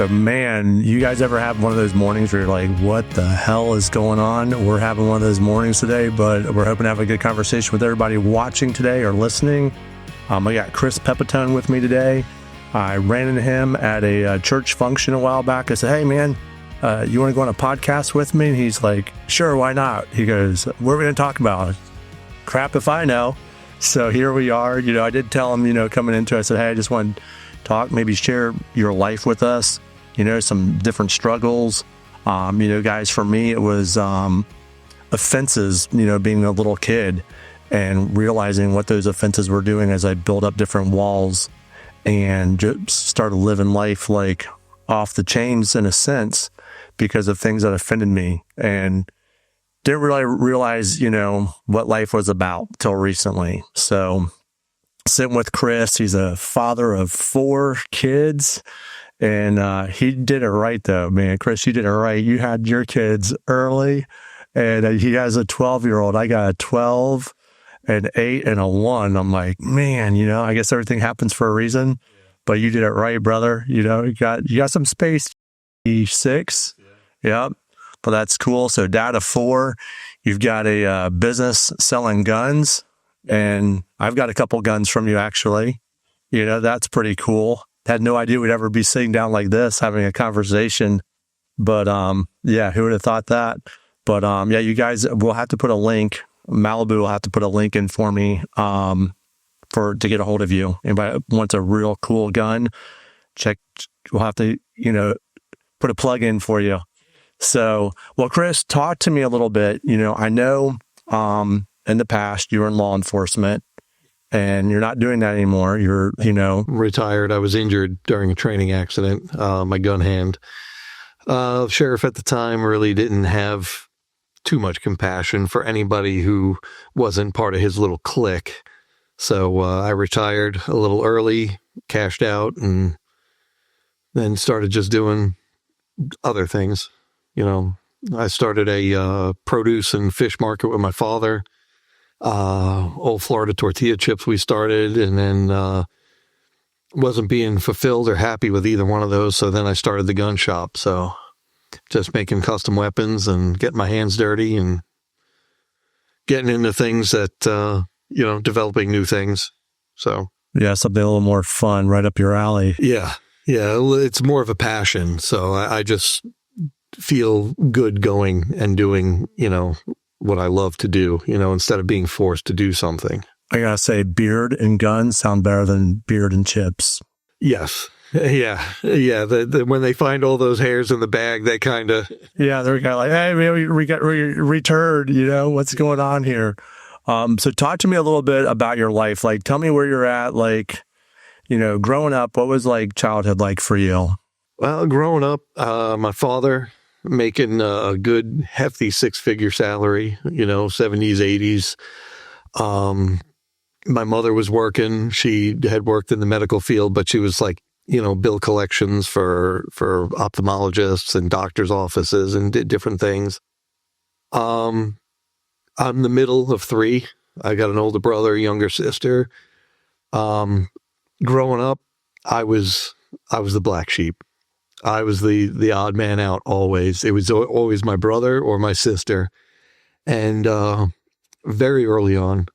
So, man, you guys ever have one of those mornings where you're like, what the hell is going on? We're having one of those mornings today, but we're hoping to have a good conversation with everybody watching today or listening. I got Chris Pepitone with me today. I ran into him at a church function a while back. I said, hey, man, you want to go on a podcast with me? And he's like, sure, why not? He goes, what are we going to talk about? Crap if I know. So here we are. I did tell him, coming into it, I said, hey, I just want to talk, maybe share your life with us, some different struggles. Guys, for me, it was offenses, being a little kid and realizing what those offenses were doing as I built up different walls and just started living life like off the chains in a sense because of things that offended me. And didn't really realize, what life was about till recently. So sitting with Chris, he's a father of 4 kids, and he did it right though, man. Chris, you did it right. You had your kids early, and he has a 12-year-old. I got a 12, an 8, and a 1. I'm like, man, I guess everything happens for a reason, but you did it right, brother. You got some space. 6, yep. Well, that's cool. So dad of 4, you've got a business selling guns, and I've got a couple guns from you, actually. That's pretty cool. Had no idea we'd ever be sitting down like this, having a conversation. But who would have thought that? But you guys will have to put a link. Malibu will have to put a link in for me to get a hold of you. Anybody wants a real cool gun, we'll have to, put a plug in for you. So, well, Chris, talk to me a little bit. I know in the past you were in law enforcement and you're not doing that anymore. You're, retired. I was injured during a training accident, my gun hand. Sheriff at the time really didn't have too much compassion for anybody who wasn't part of his little clique. So I retired a little early, cashed out, and then started just doing other things. I started a produce and fish market with my father. Old Florida tortilla chips we started, and then wasn't being fulfilled or happy with either one of those. So then I started the gun shop. So just making custom weapons and getting my hands dirty and getting into things that, developing new things. So yeah, something a little more fun, right up your alley. Yeah. It's more of a passion. So I just feel good going and doing, what I love to do, instead of being forced to do something. I gotta say, beard and guns sound better than beard and chips. Yes. Yeah. When they find all those hairs in the bag, they kind of... Yeah, they're kind of like, hey, man, we got returned, what's going on here? So talk to me a little bit about your life. Like, tell me where you're at, like, growing up, what was like childhood like for you? Well, growing up, my father making a good hefty 6-figure salary, 70s, 80s. My mother was working. She had worked in the medical field, but she was like, bill collections for ophthalmologists and doctors' offices and did different things. I'm the middle of 3. I got an older brother, a younger sister. Growing up, I was the black sheep. I was the odd man out always. It was always my brother or my sister. And very early on,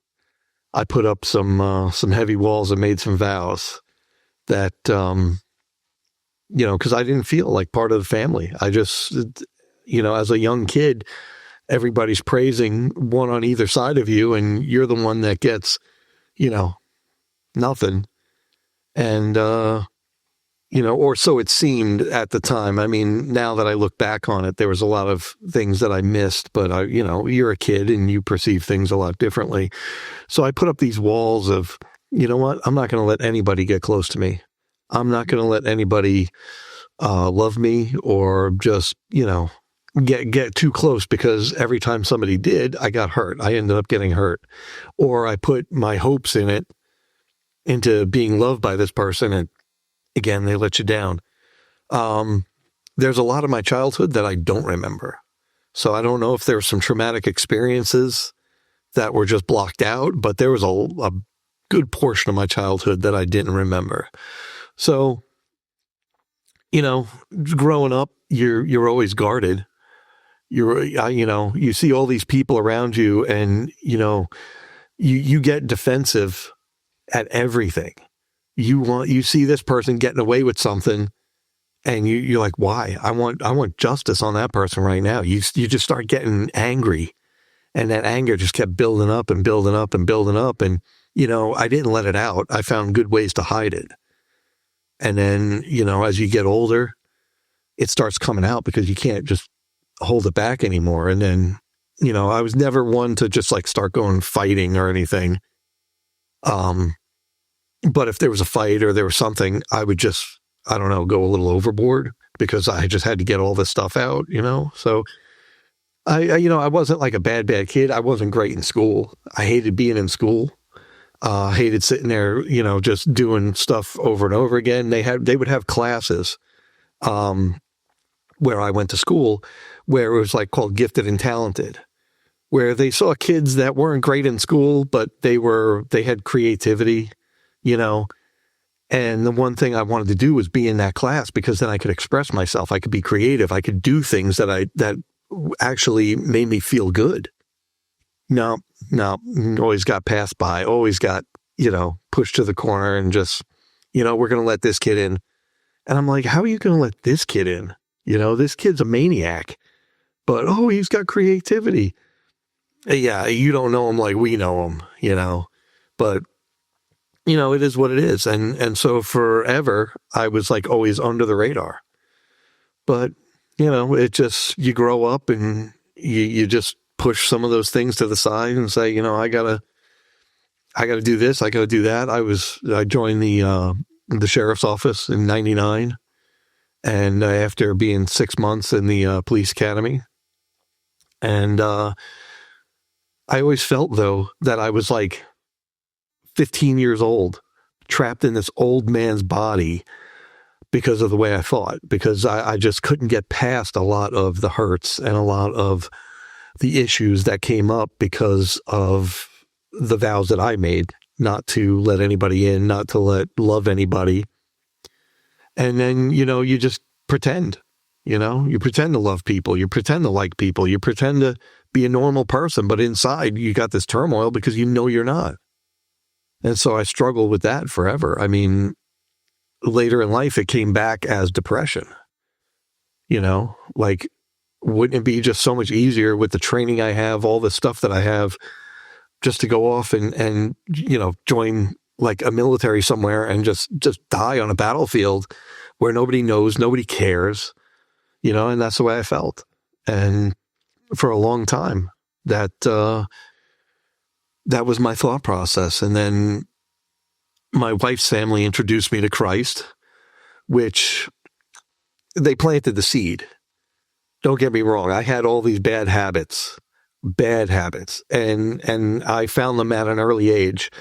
I put up some heavy walls and made some vows that, because I didn't feel like part of the family. I just, as a young kid, everybody's praising one on either side of you, and you're the one that gets, nothing. And, or so it seemed at the time. I mean, now that I look back on it, there was a lot of things that I missed, but you're a kid and you perceive things a lot differently. So I put up these walls of, you know what? I'm not going to let anybody get close to me. I'm not going to let anybody love me or just, get too close, because every time somebody did, I got hurt. I ended up getting hurt, or I put my hopes into being loved by this person, and again, they let you down. There's a lot of my childhood that I don't remember. So I don't know if there were some traumatic experiences that were just blocked out, but there was a good portion of my childhood that I didn't remember. So, growing up, you're always guarded. You see all these people around you, and you get defensive at everything. You see this person getting away with something, and you're like, why? I want justice on that person right now. You just start getting angry, and that anger just kept building up and building up and building up. And I didn't let it out. I found good ways to hide it. And then as you get older, it starts coming out because you can't just hold it back anymore. And then I was never one to just like start going fighting or anything. But if there was a fight or there was something, I would just, I don't know, go a little overboard because I just had to get all this stuff out, So I wasn't like a bad kid. I wasn't great in school. I hated being in school. Hated sitting there, just doing stuff over and over again. They would have classes, where I went to school, where it was like called Gifted and Talented, where they saw kids that weren't great in school, but they had creativity, and the one thing I wanted to do was be in that class because then I could express myself. I could be creative. I could do things that actually made me feel good. No, always got passed by, always got, pushed to the corner and just, we're going to let this kid in. And I'm like, how are you going to let this kid in? This kid's a maniac, but, he's got creativity. Yeah, you don't know him like we know him, but, it is what it is. And so forever, I was like always under the radar. But, it just, you grow up and you just push some of those things to the side and say, I gotta do this. I gotta do that. I joined the sheriff's office in 99. And after being 6 months in the police academy, and I always felt, though, that I was like 15 years old, trapped in this old man's body because of the way I thought, because I just couldn't get past a lot of the hurts and a lot of the issues that came up because of the vows that I made, not to let anybody in, not to love anybody. And then, you just pretend, you pretend to love people, you pretend to like people, you pretend to be a normal person, but inside you got this turmoil because you're not. And so I struggled with that forever. I mean, later in life, it came back as depression, like, wouldn't it be just so much easier with the training I have, all the stuff that I have, just to go off and join like a military somewhere and just die on a battlefield where nobody knows, nobody cares, and that's the way I felt. And for a long time, that was my thought process. And then my wife's family introduced me to Christ, which they planted the seed. Don't get me wrong. I had all these bad habits, and I found them at an early age,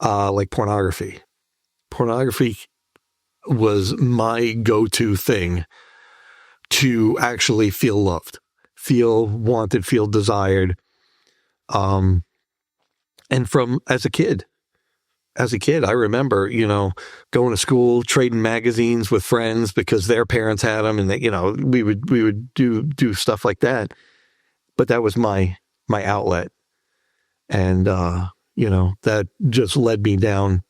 like pornography. Pornography was my go-to thing to actually feel loved, feel wanted, feel desired. And from as a kid, I remember, going to school, trading magazines with friends because their parents had them, and they, we would do stuff like that. But that was my outlet, and that just led me down,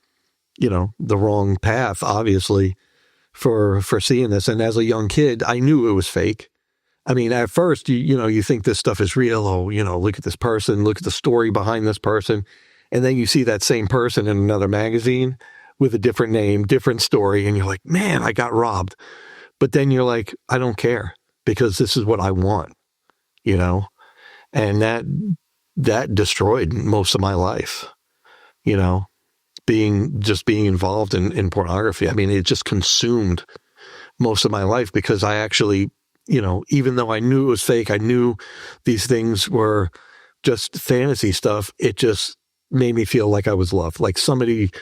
the wrong path, obviously, for seeing this. And as a young kid, I knew it was fake. I mean, at first, you think this stuff is real. Oh, look at this person, look at the story behind this person. And then you see that same person in another magazine with a different name, different story, and you're like, man, I got robbed. But then you're like, I don't care because this is what I want, and that destroyed most of my life, being involved in pornography. I mean, it just consumed most of my life because I actually, even though I knew it was fake, I knew these things were just fantasy stuff. It just made me feel like I was loved, like somebody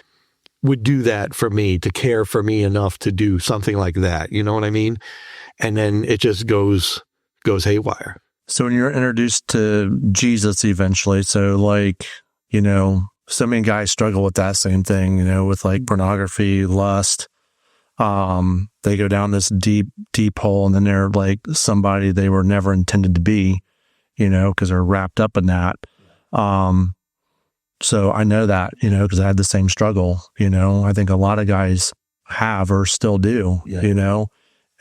would do that for me, to care for me enough to do something like that. You know what I mean? And then it just goes haywire. So when you're introduced to Jesus eventually, so like, so many guys struggle with that same thing, with like pornography, lust. They go down this deep, deep hole, and then they're like somebody they were never intended to be, because they're wrapped up in that. So I know that, because I had the same struggle, I think a lot of guys have or still do,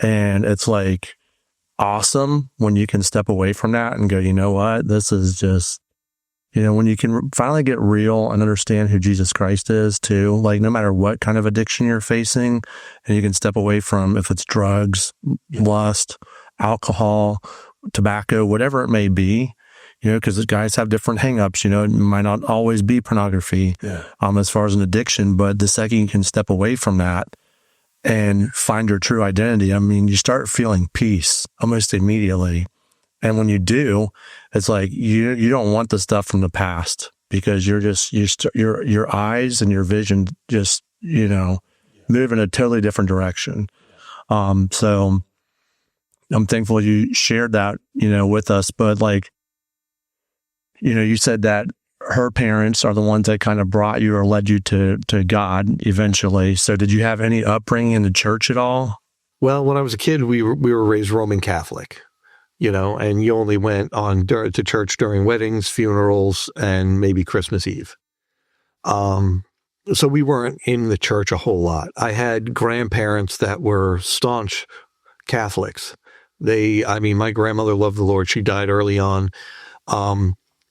and it's like awesome when you can step away from that and go, you know what, this is just, when you can finally get real and understand who Jesus Christ is too, like no matter what kind of addiction you're facing, and you can step away from, if it's drugs, lust, alcohol, tobacco, whatever it may be, because guys have different hangups, it might not always be pornography, as far as an addiction, but the second you can step away from that and find your true identity, I mean, you start feeling peace almost immediately. And when you do, it's like you don't want the stuff from the past, because your eyes and your vision just, move in a totally different direction. So I'm thankful you shared that, with us. But like, you said that her parents are the ones that kind of brought you or led you to God eventually. So did you have any upbringing in the church at all? Well, when I was a kid, we were raised Roman Catholic. And you only went to church during weddings, funerals, and maybe Christmas Eve. So we weren't in the church a whole lot. I had grandparents that were staunch Catholics. My grandmother loved the Lord. She died early on.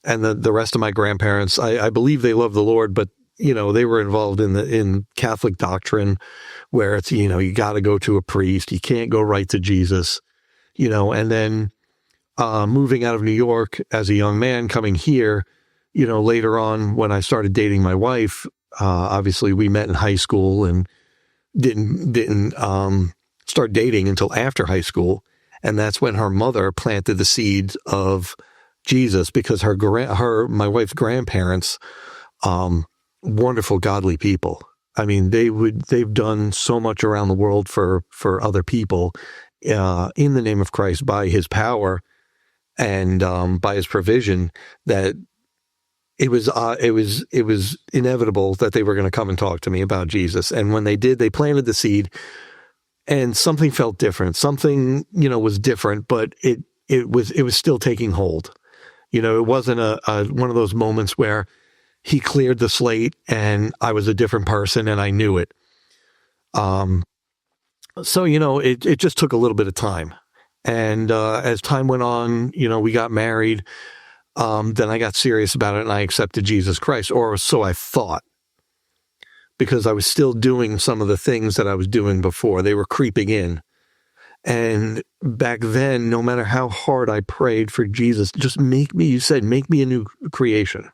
And the rest of my grandparents, I believe they loved the Lord, but, they were involved in Catholic doctrine where it's, you got to go to a priest. You can't go right to Jesus, and then moving out of New York as a young man, coming here, later on when I started dating my wife, obviously we met in high school and didn't start dating until after high school. And that's when her mother planted the seeds of Jesus, because my wife's grandparents, wonderful, godly people. I mean, they've done so much around the world for other people, in the name of Christ, by his power and by his provision, that it was inevitable that they were going to come and talk to me about Jesus. And when they did, they planted the seed, and something felt different. Something, was different, but it was still taking hold. It wasn't one of those moments where he cleared the slate and I was a different person and I knew it. So, it just took a little bit of time. And as time went on, we got married. Then I got serious about it and I accepted Jesus Christ, or so I thought, because I was still doing some of the things that I was doing before. They were creeping in. And back then, no matter how hard I prayed for Jesus, just make me a new creation.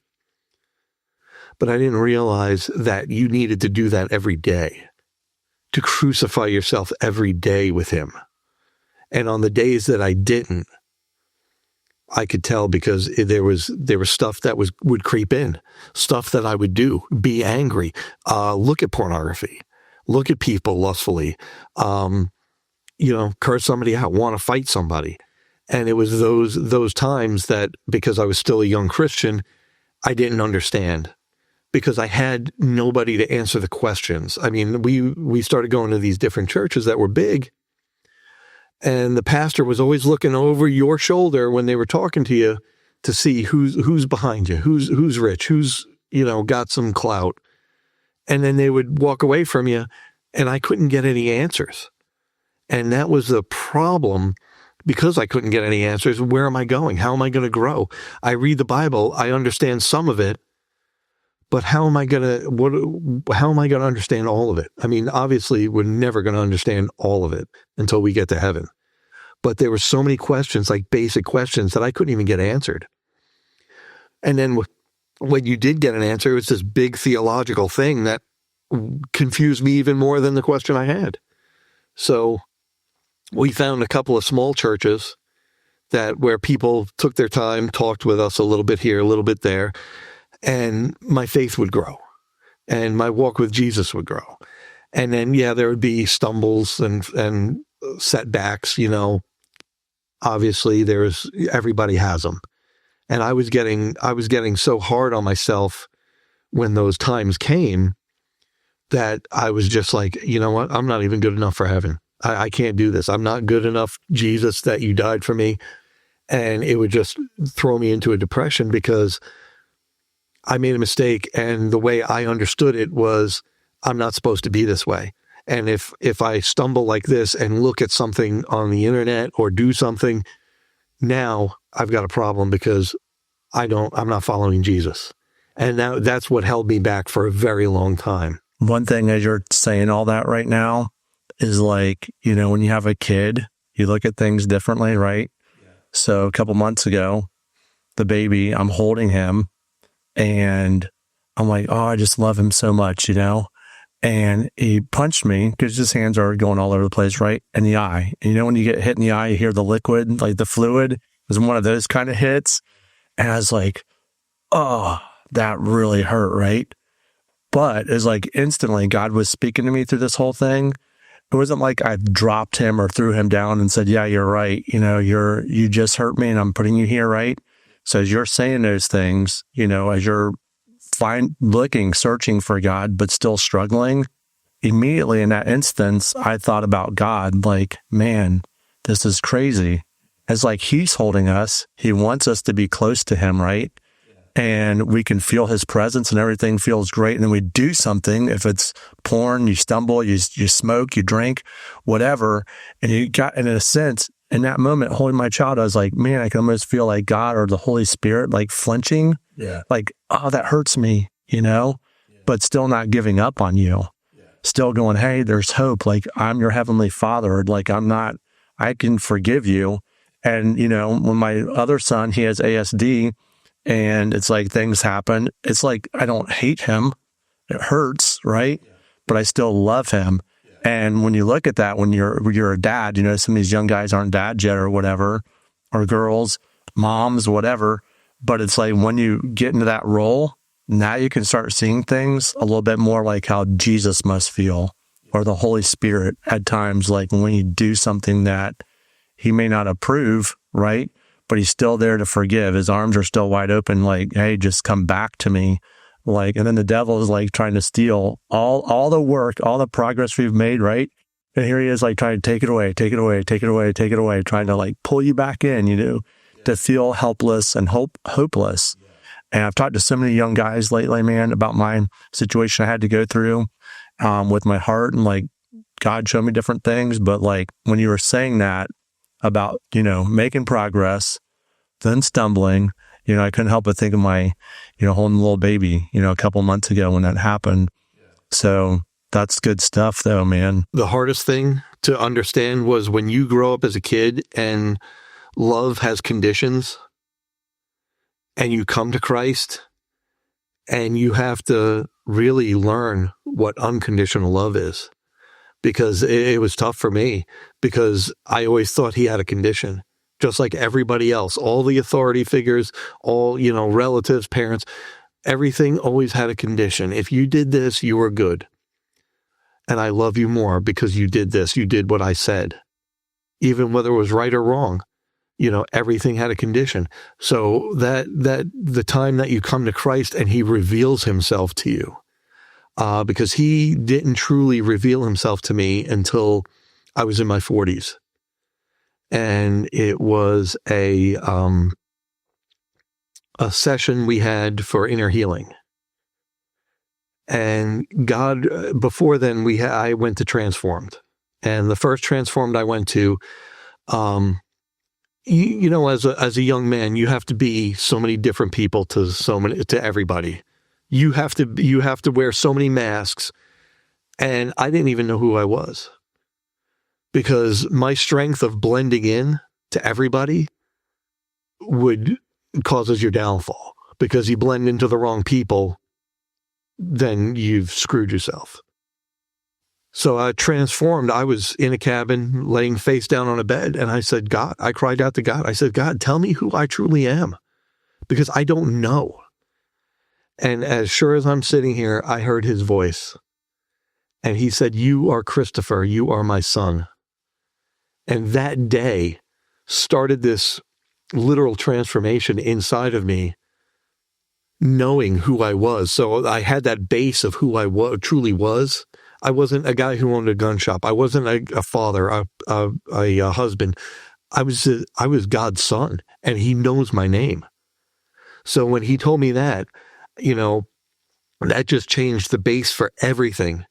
But I didn't realize that you needed to do that every day, to crucify yourself every day with him. And on the days that I didn't, I could tell, because there was stuff that would creep in, stuff that I would do, be angry, look at pornography, look at people lustfully, curse somebody out, want to fight somebody. And it was those times that, because I was still a young Christian, I didn't understand, because I had nobody to answer the questions. I mean, we started going to these different churches that were big, and the pastor was always looking over your shoulder when they were talking to you to see who's behind you, who's rich, who's, got some clout. And then they would walk away from you, and I couldn't get any answers. And that was the problem, because I couldn't get any answers. Where am I going? How am I going to grow? I read the Bible. I understand some of it, but how am I going to understand all of it? I mean, obviously we're never going to understand all of it until we get to heaven. But there were so many questions, like basic questions, that I couldn't even get answered. And then when you did get an answer, it was this big theological thing that confused me even more than the question I had. So we found a couple of small churches where people took their time, talked with us a little bit here, a little bit there, and my faith would grow and my walk with Jesus would grow. And then, there would be stumbles and setbacks, obviously everybody has them. And I was getting so hard on myself when those times came, that I was just like, you know what? I'm not even good enough for heaven. I can't do this. I'm not good enough, Jesus, that you died for me. And it would just throw me into a depression because I made a mistake. And the way I understood it was, I'm not supposed to be this way. And if I stumble like this and look at something on the internet or do something, now I've got a problem because I'm not following Jesus. And now that's what held me back for a very long time. One thing as you're saying all that right now is like, when you have a kid, you look at things differently, right? Yeah. So a couple months ago, the baby, I'm holding him and I'm like, oh, I just love him so much, And he punched me because his hands are going all over the place, right? In the eye. And when you get hit in the eye, you hear the liquid, like the fluid. It was one of those kind of hits. And I was like, oh, that really hurt, right? But it's like instantly God was speaking to me through this whole thing. It wasn't like I dropped him or threw him down and said, yeah, you're right. You just hurt me and I'm putting you here, right? So as you're saying those things, as you're searching for God, but still struggling, immediately in that instance, I thought about God like, man, this is crazy. It's like he's holding us. He wants us to be close to him, right? And we can feel his presence and everything feels great. And then we do something. If it's porn, you stumble, you smoke, you drink, whatever. And you got, in a sense, in that moment, holding my child, I was like, man, I can almost feel like God or the Holy Spirit, like flinching. Yeah. Like, oh, that hurts me, but still not giving up on you. Yeah. Still going, hey, there's hope. Like, I'm your heavenly Father. Like, I can forgive you. And, when my other son, he has ASD, and it's like things happen. It's like, I don't hate him. It hurts, right? Yeah. But I still love him. Yeah. And when you look at that, when you're a dad, some of these young guys aren't dads yet or whatever, or girls, moms, whatever. But it's like when you get into that role, now you can start seeing things a little bit more like how Jesus must feel, or the Holy Spirit at times, like when you do something that he may not approve, right? But he's still there to forgive. His arms are still wide open, like, hey, just come back to me. Like, and then the devil is like trying to steal all the work, all the progress we've made, right? And here he is like trying to take it away, trying to like pull you back in, to feel helpless and hopeless. Yeah. And I've talked to so many young guys lately, man, about my situation I had to go through with my heart, and like God showed me different things. But like when you were saying that about, making progress, then stumbling, I couldn't help but think of my, holding a little baby, a couple months ago when that happened. Yeah. So that's good stuff though, man. The hardest thing to understand was when you grow up as a kid and love has conditions, and you come to Christ and you have to really learn what unconditional love is. Because it was tough for me, because I always thought he had a condition, just like everybody else. All the authority figures, all, relatives, parents, everything always had a condition. If you did this, you were good. And I love you more because you did this. You did what I said. Even whether it was right or wrong, everything had a condition. So that the time that you come to Christ and he reveals himself to you, because he didn't truly reveal himself to me until I was in my 40s. And it was a session we had for inner healing. And God, before then, I went to Transformed. And the first Transformed I went to, as a young man, you have to be so many different people to everybody. You have to wear so many masks. And I didn't even know who I was, because my strength of blending in to everybody causes your downfall, because you blend into the wrong people, then you've screwed yourself. So I transformed. I was in a cabin laying face down on a bed, and I said, God, I cried out to God. I said, God, tell me who I truly am, because I don't know. And as sure as I'm sitting here, I heard his voice. And he said, you are Christopher. You are my son. And that day started this literal transformation inside of me knowing who I was. So I had that base of who I truly was. I wasn't a guy who owned a gun shop. I wasn't a father, a husband. I was God's son, and he knows my name. So when he told me that, that just changed the base for everything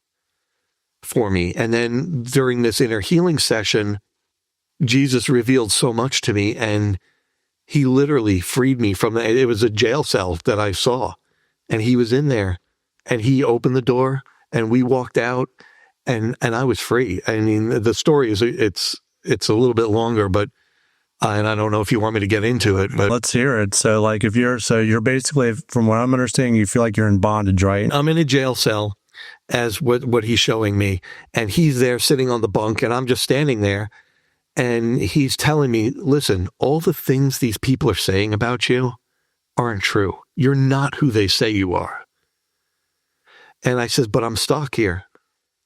for me. And then during this inner healing session, Jesus revealed so much to me, and he literally freed me from that. It was a jail cell that I saw, and he was in there, and he opened the door, and we walked out, and I was free. I mean, the story is it's a little bit longer, but and I don't know if you want me to get into it, but let's hear it. So, like, you're basically, from what I'm understanding, you feel like you're in bondage, right? I'm in a jail cell, as what he's showing me, and he's there sitting on the bunk, and I'm just standing there. And he's telling me, listen, all the things these people are saying about you aren't true. You're not who they say you are. And I says, but I'm stuck here.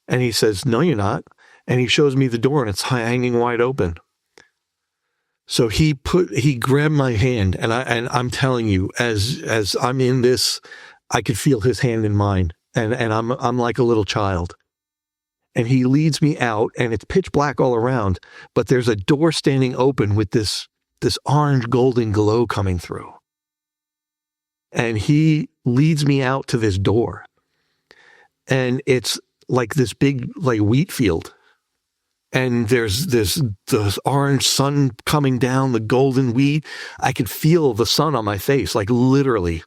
And he says, no, you're not. And he shows me the door, and it's hanging wide open. So he grabbed my hand, and I'm telling you, as I'm in this, I could feel his hand in mine, and I'm like a little child. And he leads me out, and it's pitch black all around, but there's a door standing open with this orange golden glow coming through. And he leads me out to this door. And it's like this big, like, wheat field. And there's this orange sun coming down, the golden wheat. I could feel the sun on my face, like literally.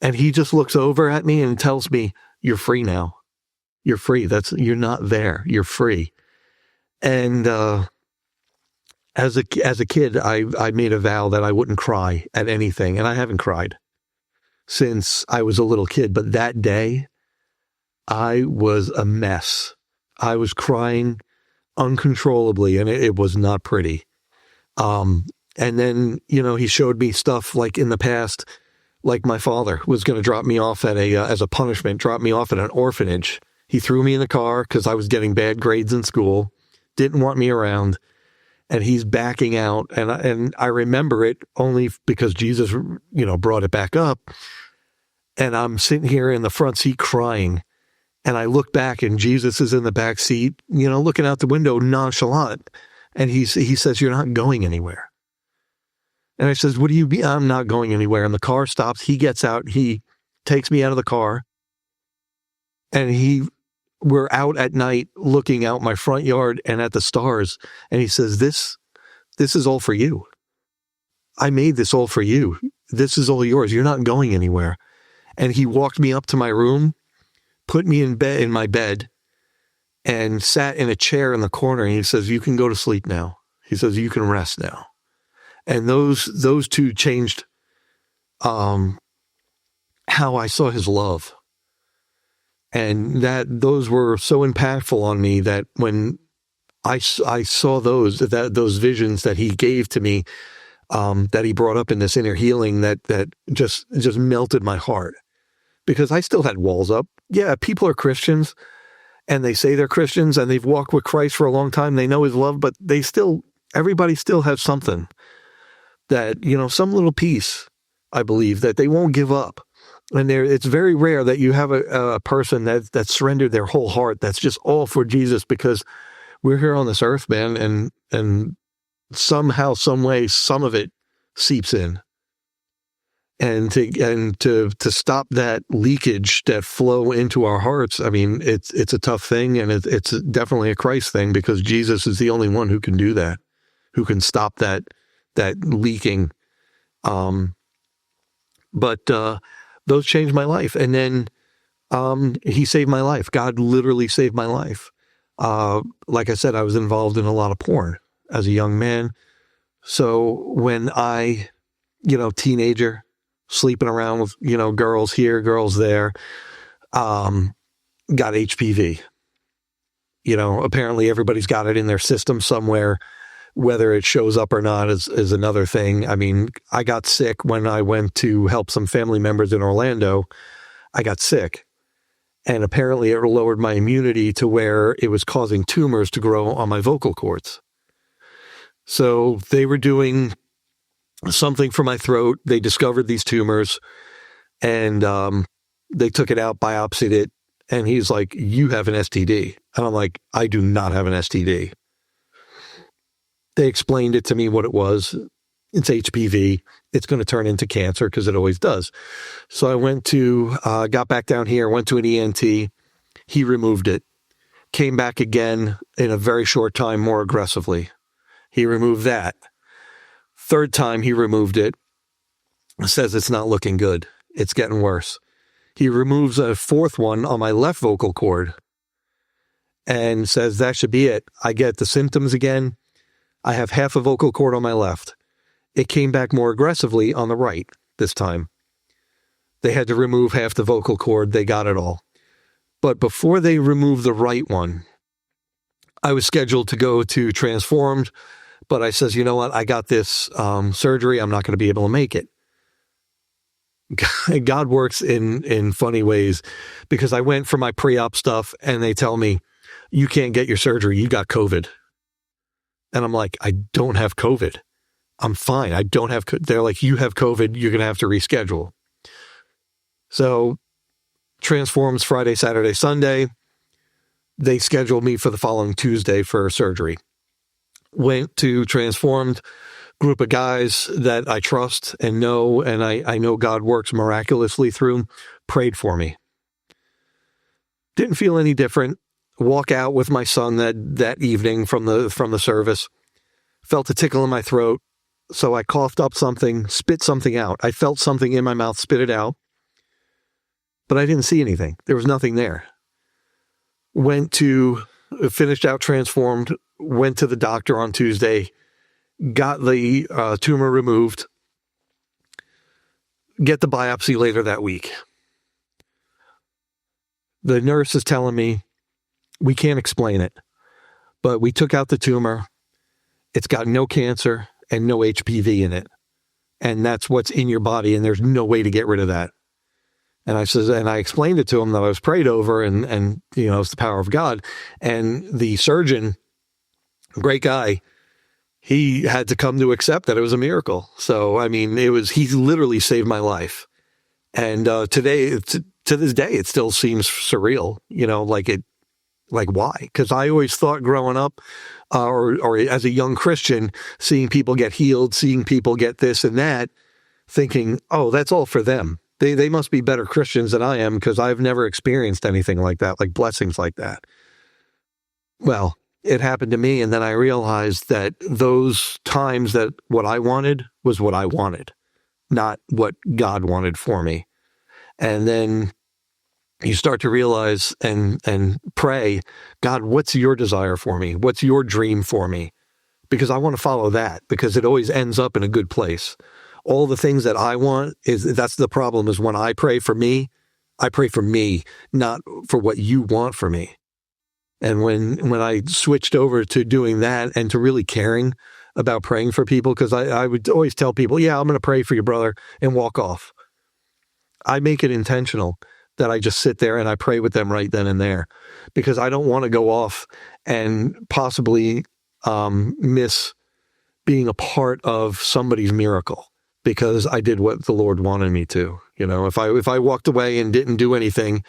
And he just looks over at me and tells me, you're free now. You're free. You're not there. You're free. And as a kid, I made a vow that I wouldn't cry at anything, and I haven't cried since I was a little kid. But that day, I was a mess. I was crying uncontrollably, and it was not pretty. And then he showed me stuff like in the past, like my father was going to drop me off at as a punishment, drop me off at an orphanage. He threw me in the car because I was getting bad grades in school, didn't want me around, and he's backing out. And I remember it only because Jesus, brought it back up. And I'm sitting here in the front seat crying, and I look back, and Jesus is in the back seat, looking out the window nonchalant. And he says, you're not going anywhere. And I says, what do you mean? I'm not going anywhere. And the car stops. He gets out. He takes me out of the car, and we're out at night looking out my front yard and at the stars. And he says, this is all for you. I made this all for you. This is all yours. You're not going anywhere. And he walked me up to my room, put me in my bed, and sat in a chair in the corner. And he says, you can go to sleep now. He says, you can rest now. And those two changed how I saw his love. And those were so impactful on me that when I saw those visions that he gave to me, that he brought up in this inner healing, that just melted my heart, because I still had walls up. Yeah, people are Christians, and they say they're Christians, and they've walked with Christ for a long time. They know his love, but everybody still has something that, some little piece, I believe, that they won't give up. And it's very rare that you have a person that surrendered their whole heart, that's just all for Jesus, because we're here on this earth, man, and somehow, some way, some of it seeps in. And to stop that leakage, that flow into our hearts, I mean, it's a tough thing, and it's definitely a Christ thing, because Jesus is the only one who can do that, who can stop that leaking. But those changed my life. And then he saved my life. God literally saved my life. Like I said, I was involved in a lot of porn as a young man. So when I, teenager, sleeping around with, girls here, girls there, got HPV. Apparently everybody's got it in their system somewhere. Whether it shows up or not is another thing. I mean, I got sick when I went to help some family members in Orlando. I got sick, and apparently it lowered my immunity to where it was causing tumors to grow on my vocal cords. So they were doing something for my throat. They discovered these tumors, And they took it out, biopsied it, and he's like, "You have an STD." And I'm like, "I do not have an STD." They explained it to me what it was. It's HPV. It's going to turn into cancer because it always does. So I went to, got back down here, went to an ENT. He removed it. Came back again in a very short time, more aggressively. He removed that. Third time he removed it. Says it's not looking good. It's getting worse. He removes a fourth one on my left vocal cord and says that should be it. I get the symptoms again. I have half a vocal cord on my left. It came back more aggressively on the right this time. They had to remove half the vocal cord. They got it all. But before they removed the right one, I was scheduled to go to Transformed, but I says, you know what? I got this surgery. I'm not going to be able to make it. God works in funny ways, because I went for my pre-op stuff and they tell me, you can't get your surgery. You got COVID. And I'm like, I don't have COVID. I'm fine. I don't have, they're like, you have COVID. You're going to have to reschedule. So Transforms Friday, Saturday, Sunday. They scheduled me for the following Tuesday for surgery. Went to Transformed, group of guys that I trust and know, and I know God works miraculously through, prayed for me. Didn't feel any different. Walk out with my son that evening from the service. Felt a tickle in my throat, so I coughed up something, spit something out. I felt something in my mouth, spit it out, but I didn't see anything. There was nothing there. Finished out Transformed, went to the doctor on Tuesday, got the tumor removed, get the biopsy later that week. The nurse is telling me, we can't explain it, but we took out the tumor. It's got no cancer and no HPV in it. And that's what's in your body, and there's no way to get rid of that. And I explained it to him that I was prayed over, and it's the power of God. And the surgeon, great guy, he had to come to accept that it was a miracle. So, I mean, he literally saved my life. And today, to this day, it still seems surreal, like why? Because I always thought growing up, or as a young Christian, seeing people get healed, seeing people get this and that, thinking, oh, that's all for them. They must be better Christians than I am, because I've never experienced anything like that, like blessings like that. Well, it happened to me, and then I realized that those times that what I wanted was what I wanted, not what God wanted for me. And then you start to realize and pray, God, what's your desire for me? What's your dream for me? Because I want to follow that, because it always ends up in a good place. All the things that I want, that's the problem, is when I pray for me, not for what you want for me. And when I switched over to doing that and to really caring about praying for people, because I would always tell people, yeah, I'm going to pray for your brother, and walk off. I make it intentional that I just sit there and I pray with them right then and there, because I don't want to go off and possibly miss being a part of somebody's miracle, because I did what the Lord wanted me to. If I walked away and didn't do anything,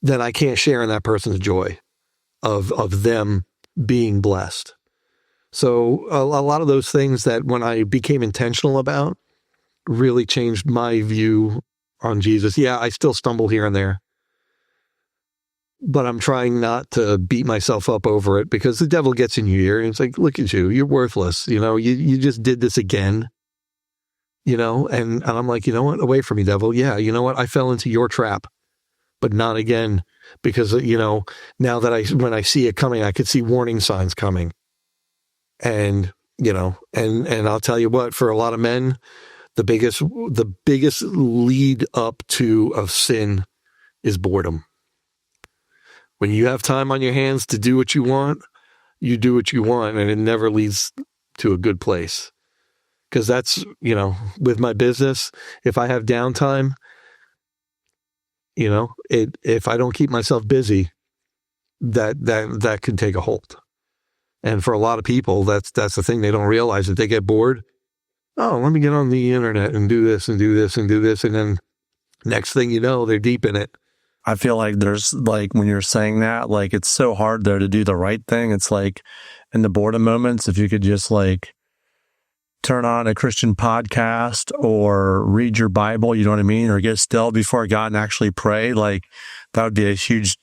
then I can't share in that person's joy of them being blessed. So a lot of those things that when I became intentional about really changed my view on Jesus. Yeah, I still stumble here and there, but I'm trying not to beat myself up over it, because the devil gets in your ear and it's like, look at you, you're worthless. You just did this again, and I'm like, you know what? Away from me, devil. Yeah. You know what? I fell into your trap, but not again, because, now that when I see it coming, I could see warning signs coming. And, and I'll tell you what, for a lot of men, the biggest lead up to of sin is boredom. When you have time on your hands to do what you want, you do what you want, and it never leads to a good place. Because that's, with my business, if I have downtime, if I don't keep myself busy, that can take a hold. And for a lot of people, that's the thing. They don't realize that they get bored. Oh, let me get on the internet and do this and do this and do this. And then Next thing you know, they're deep in it. I feel like there's like, when you're saying that, like, it's so hard though to do the right thing. It's like in the boredom moments, if you could just like turn on a Christian podcast or read your Bible, you know what I mean? Or get still before God and actually pray, like that would be a huge,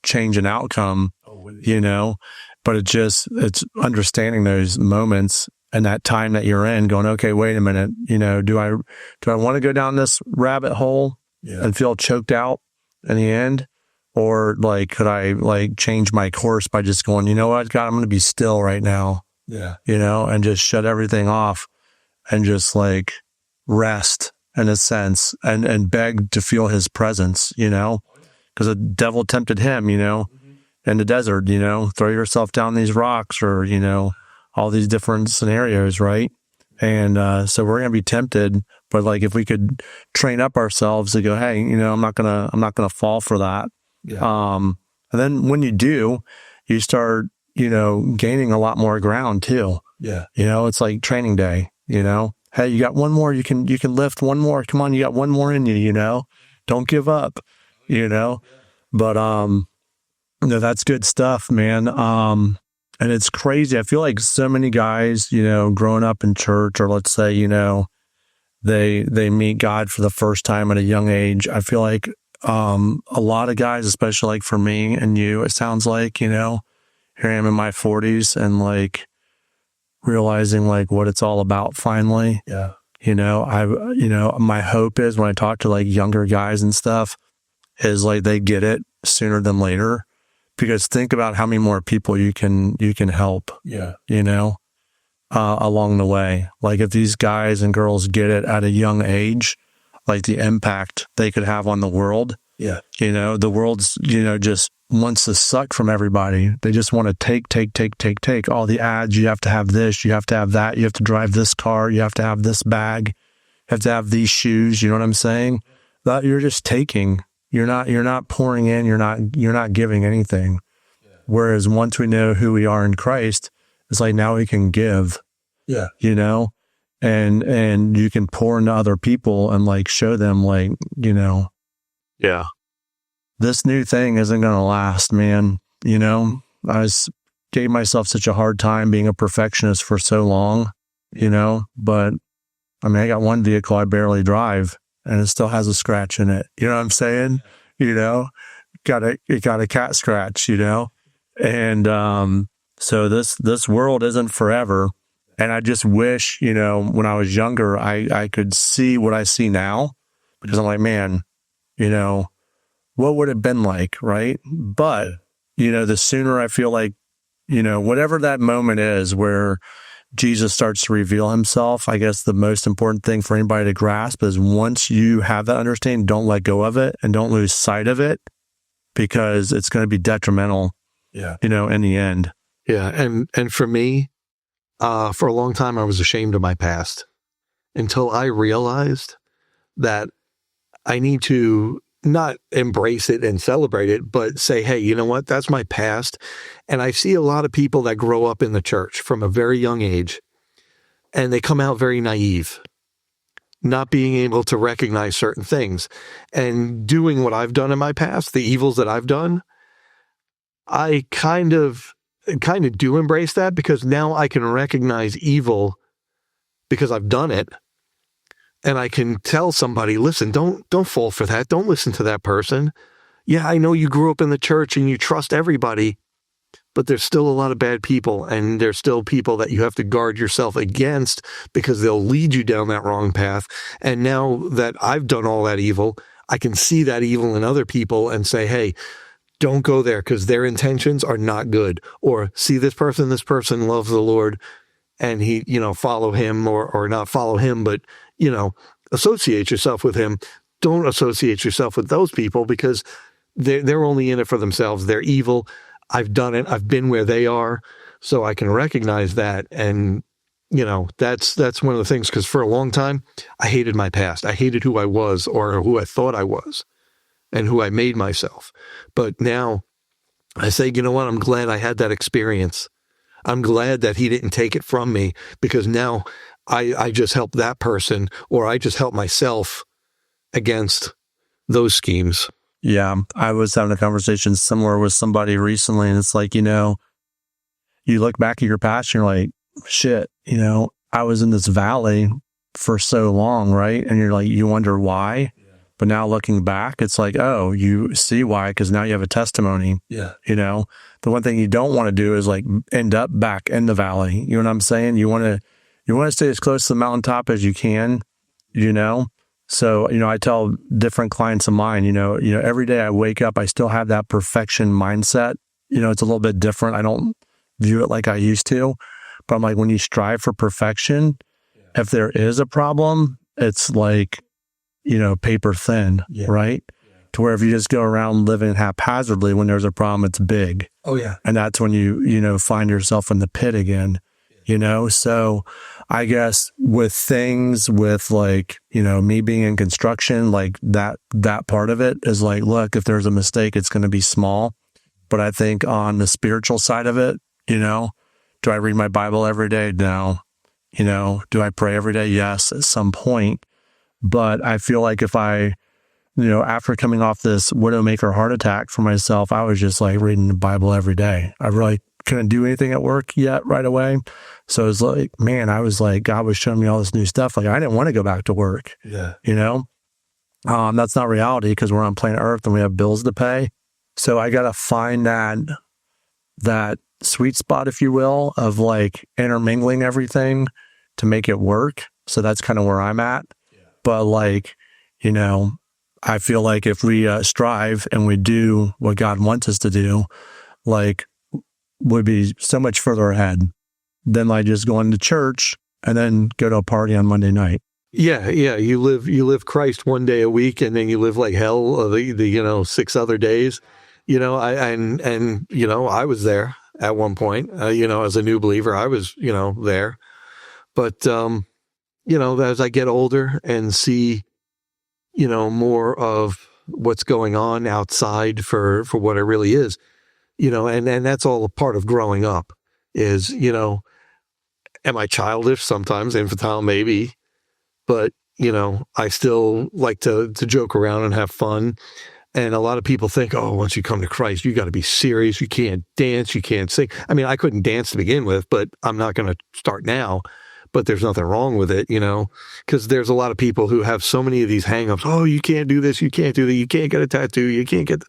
change in outcome, but it's understanding those moments and that time that you're in going, okay, wait a minute, do I want to go down this rabbit hole and feel choked out in the end? Or like, could I like change my course by just going, you know what, God, I'm going to be still right now. Yeah. And just shut everything off and just like rest in a sense and beg to feel his presence, because the devil tempted him, in the desert, throw yourself down these rocks or, all these different scenarios. Right. And, so we're going to be tempted, but like, if we could train up ourselves to go, hey, I'm not going to fall for that. Yeah. And then when you do, you start, gaining a lot more ground too. Yeah. It's like training day, hey, you got one more, you can lift one more. Come on, you got one more in you, don't give up, but, that's good stuff, man. And it's crazy. I feel like so many guys, growing up in church, or let's say, they meet God for the first time at a young age. I feel like, a lot of guys, especially like for me and you, it sounds like, here I am in my 40s and like realizing like what it's all about finally. Yeah. My hope is when I talk to like younger guys and stuff is like they get it sooner than later, because think about how many more people you can help. Yeah. Along the way. Like if these guys and girls get it at a young age, like the impact they could have on the world. Yeah. The world's, just wants to suck from everybody. They just want to take all the ads. You have to have this, you have to have that, you have to drive this car, you have to have this bag, you have to have these shoes. You know what I'm saying? That you're just taking. You're not pouring in, you're not giving anything. Yeah. Whereas once we know who we are in Christ, it's like now we can give. Yeah. And you can pour into other people and like show them like, yeah, this new thing isn't going to last, man. Gave myself such a hard time being a perfectionist for so long, but I mean, I got one vehicle I barely drive and it still has a scratch in it. You know what I'm saying? It got a cat scratch, and, so this world isn't forever. And I just wish, when I was younger, I could see what I see now, because I'm like, man, what would it have been like, right? But, the sooner I feel like, whatever that moment is where Jesus starts to reveal himself, I guess the most important thing for anybody to grasp is once you have that understanding, don't let go of it and don't lose sight of it, because it's going to be detrimental, in the end. Yeah. And for me, for a long time, I was ashamed of my past until I realized that I need to not embrace it and celebrate it, but say, hey, you know what? That's my past. And I see a lot of people that grow up in the church from a very young age, and they come out very naive, not being able to recognize certain things and doing what I've done in my past, the evils that I've done. I kind of do embrace that, because now I can recognize evil because I've done it. And I can tell somebody, listen, don't fall for that. Don't listen to that person. Yeah, I know you grew up in the church and you trust everybody, but there's still a lot of bad people, and there's still people that you have to guard yourself against, because they'll lead you down that wrong path. And now that I've done all that evil, I can see that evil in other people and say, hey, don't go there, because their intentions are not good. Or see this person loves the Lord, and he, follow him or not follow him, but, associate yourself with him. Don't associate yourself with those people, because they're only in it for themselves. They're evil. I've done it. I've been where they are. So I can recognize that. And, that's one of the things, because for a long time, I hated my past. I hated who I was, or who I thought I was, and who I made myself. But now I say, you know what? I'm glad I had that experience. I'm glad that he didn't take it from me, because now I just help that person, or I just help myself against those schemes. Yeah. I was having a conversation similar with somebody recently, and it's like, you look back at your past and you're like, shit, I was in this valley for so long, right? And you're like, you wonder why. Yeah. But now looking back, it's like, oh, you see why, because now you have a testimony. Yeah. The one thing you don't want to do is like end up back in the valley. You know what I'm saying? You want to stay as close to the mountaintop as you can, So, I tell different clients of mine, every day I wake up, I still have that perfection mindset. It's a little bit different. I don't view it like I used to, but I'm like, when you strive for perfection, if there is a problem, it's like, paper thin, right? Yeah. To where if you just go around living haphazardly, when there's a problem, it's big. Oh yeah. And that's when you find yourself in the pit again, So I guess with things with like, me being in construction, like that part of it is like, look, if there's a mistake, it's going to be small. But I think on the spiritual side of it, do I read my Bible every day? No. Do I pray every day? Yes, at some point. But I feel like if I, after coming off this widowmaker heart attack for myself, I was just like reading the Bible every day. I really couldn't do anything at work yet right away. So it was like, man, I was like, God was showing me all this new stuff. Like I didn't want to go back to work. Yeah. That's not reality because we're on planet Earth and we have bills to pay. So I got to find that sweet spot, if you will, of like intermingling everything to make it work. So that's kind of where I'm at. Yeah. But like, I feel like if we strive and we do what God wants us to do, like would be so much further ahead than like just going to church and then go to a party on Monday night. Yeah. You live Christ one day a week, and then you live like hell the 6 other days. I was there at one point, as a new believer, I was, there. But, as I get older and see, more of what's going on outside for what it really is, and that's all a part of growing up is, am I childish? Sometimes, infantile, maybe, but, I still like to joke around and have fun. And a lot of people think, oh, once you come to Christ, you got to be serious. You can't dance. You can't sing. I mean, I couldn't dance to begin with, but I'm not going to start now. But there's nothing wrong with it, because there's a lot of people who have so many of these hang-ups. Oh, you can't do this. You can't do that. You can't get a tattoo. You can't get...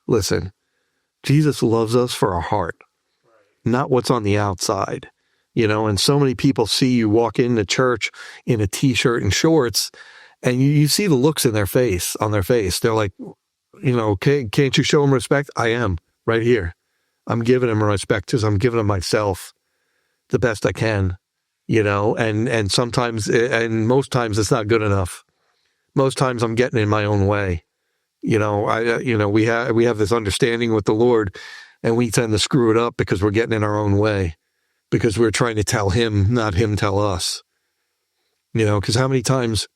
Listen, Jesus loves us for our heart, not what's on the outside, and so many people see you walk into church in a T-shirt and shorts, and you see the looks on their face. They're like, can't you show him respect? I am right here. I'm giving him respect because I'm giving him myself the best I can, and sometimes, and most times it's not good enough. Most times I'm getting in my own way. We have this understanding with the Lord, and we tend to screw it up because we're getting in our own way, because we're trying to tell him, not him tell us, because how many times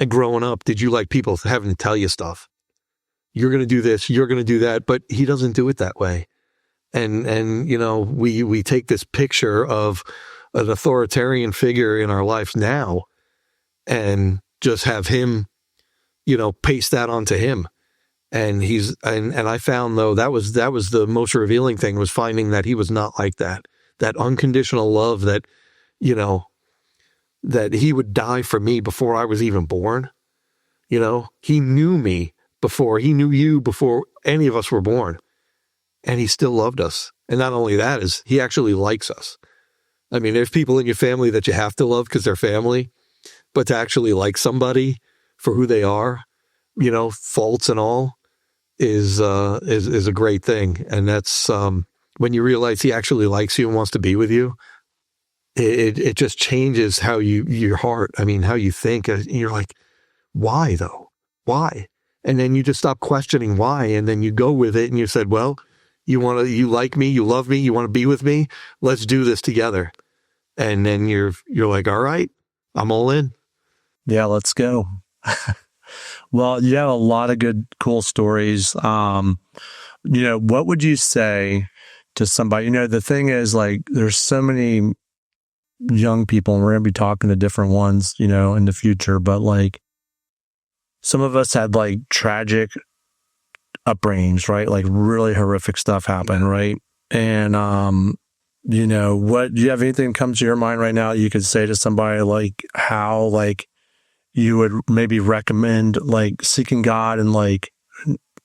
growing up did you like people having to tell you stuff? You're going to do this, you're going to do that, but he doesn't do it that way. And we take this picture of an authoritarian figure in our life now and just have him, paste that onto him. And and I found though, that was the most revealing thing, was finding that he was not like that unconditional love that, that he would die for me before I was even born. He knew me before he knew you, before any of us were born. And he still loved us. And not only that, is he actually likes us. I mean, there's people in your family that you have to love because they're family, but to actually like somebody for who they are, faults and all, is a great thing. And that's when you realize he actually likes you and wants to be with you, it just changes how your heart, how you think. And you're like, why though? Why? And then you just stop questioning why, and then you go with it, and you said, well, you like me, you love me, you want to be with me, let's do this together. And then you're like, all right, I'm all in. Yeah, let's go. Well, you have a lot of good, cool stories. What would you say to somebody? The thing is, like, there's so many young people, and we're going to be talking to different ones, in the future, but like, some of us had like tragic upbringings, right? Like really horrific stuff happened, right? And, what do you have anything that comes to your mind right now you could say to somebody, like how like you would maybe recommend like seeking God and like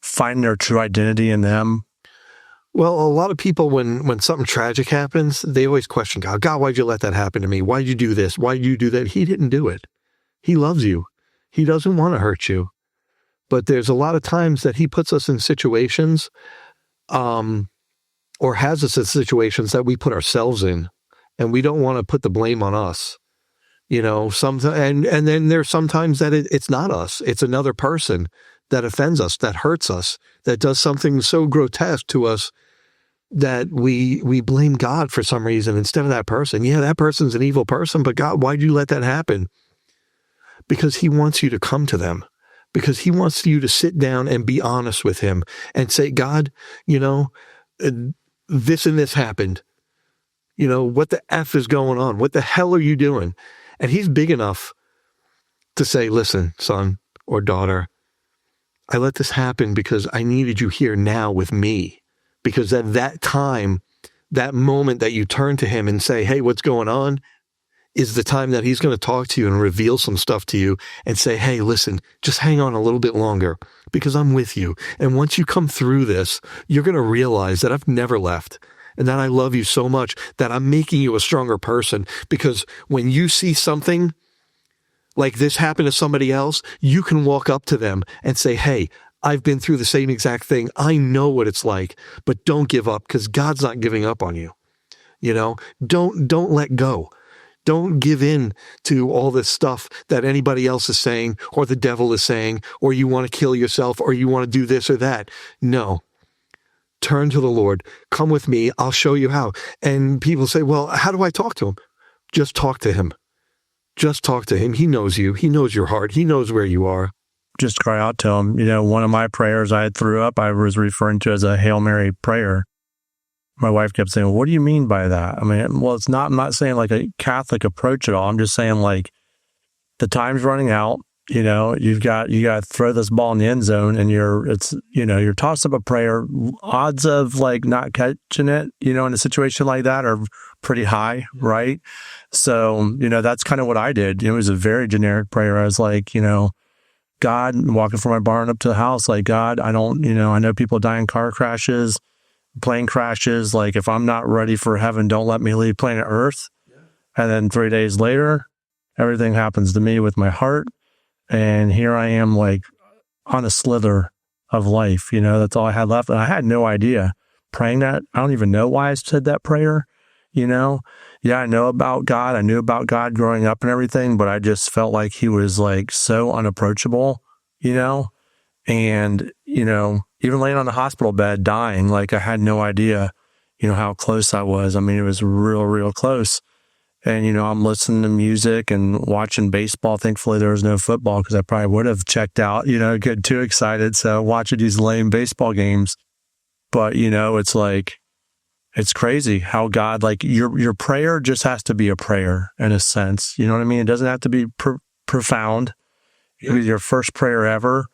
finding their true identity in them? Well, a lot of people, when something tragic happens, they always question God. God, why'd you let that happen to me? Why'd you do this? Why'd you do that? He didn't do it. He loves you. He doesn't want to hurt you. But there's a lot of times that he puts us in situations, or has us in situations that we put ourselves in, and we don't want to put the blame on us. And then there's sometimes that it's not us. It's another person that offends us, that hurts us, that does something so grotesque to us that we blame God for some reason instead of that person. Yeah, that person's an evil person, but God, why'd you let that happen? Because he wants you to come to them, because he wants you to sit down and be honest with him and say, God, this and this happened. What the F is going on? What the hell are you doing? And he's big enough to say, listen, son or daughter, I let this happen because I needed you here now with me. Because at that time, that moment that you turn to him and say, hey, what's going on, is the time that he's going to talk to you and reveal some stuff to you and say, hey, listen, just hang on a little bit longer because I'm with you. And once you come through this, you're going to realize that I've never left and that I love you so much that I'm making you a stronger person, because when you see something like this happen to somebody else, you can walk up to them and say, hey, I've been through the same exact thing. I know what it's like, but don't give up, because God's not giving up on you. Don't let go. Don't give in to all this stuff that anybody else is saying or the devil is saying, or you want to kill yourself or you want to do this or that. No. Turn to the Lord. Come with me. I'll show you how. And people say, well, how do I talk to him? Just talk to him. Just talk to him. He knows you. He knows your heart. He knows where you are. Just cry out to him. One of my prayers I threw up, I was referring to as a Hail Mary prayer. My wife kept saying, well, what do you mean by that? I mean, well, I'm not saying like a Catholic approach at all. I'm just saying like the time's running out. You've got to throw this ball in the end zone, and you're tossing up a prayer. Odds of like not catching it, in a situation like that are pretty high, right? So, that's kind of what I did. It was a very generic prayer. I was like, God, walking from my barn up to the house, like, God, I know people die in car crashes, plane crashes. Like, if I'm not ready for heaven, don't let me leave planet Earth. Yeah. And then 3 days later, everything happens to me with my heart. And here I am, like, on a slither of life. That's all I had left. And I had no idea praying that. I don't even know why I said that prayer. Yeah, I know about God. I knew about God growing up and everything, but I just felt like he was like so unapproachable, and, even laying on the hospital bed dying, like I had no idea, how close I was. I mean, it was real, real close. And, I'm listening to music and watching baseball. Thankfully, there was no football because I probably would have checked out, get too excited. So watching these lame baseball games. But, it's like, it's crazy how God, like your prayer just has to be a prayer in a sense. You know what I mean? It doesn't have to be profound. It was your first prayer ever,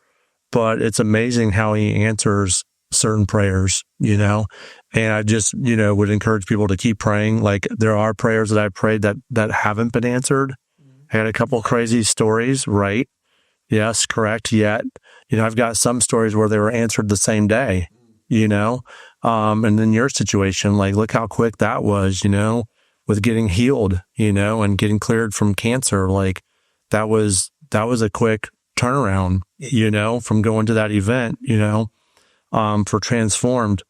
but it's amazing how he answers certain prayers, and I just, would encourage people to keep praying. Like there are prayers that I prayed that haven't been answered. I had a couple of crazy stories, right? Yes, correct. Yet, I've got some stories where they were answered the same day, and then your situation, like, look how quick that was, with getting healed, and getting cleared from cancer. Like that was a quick turnaround, from going to that event, for Transformed.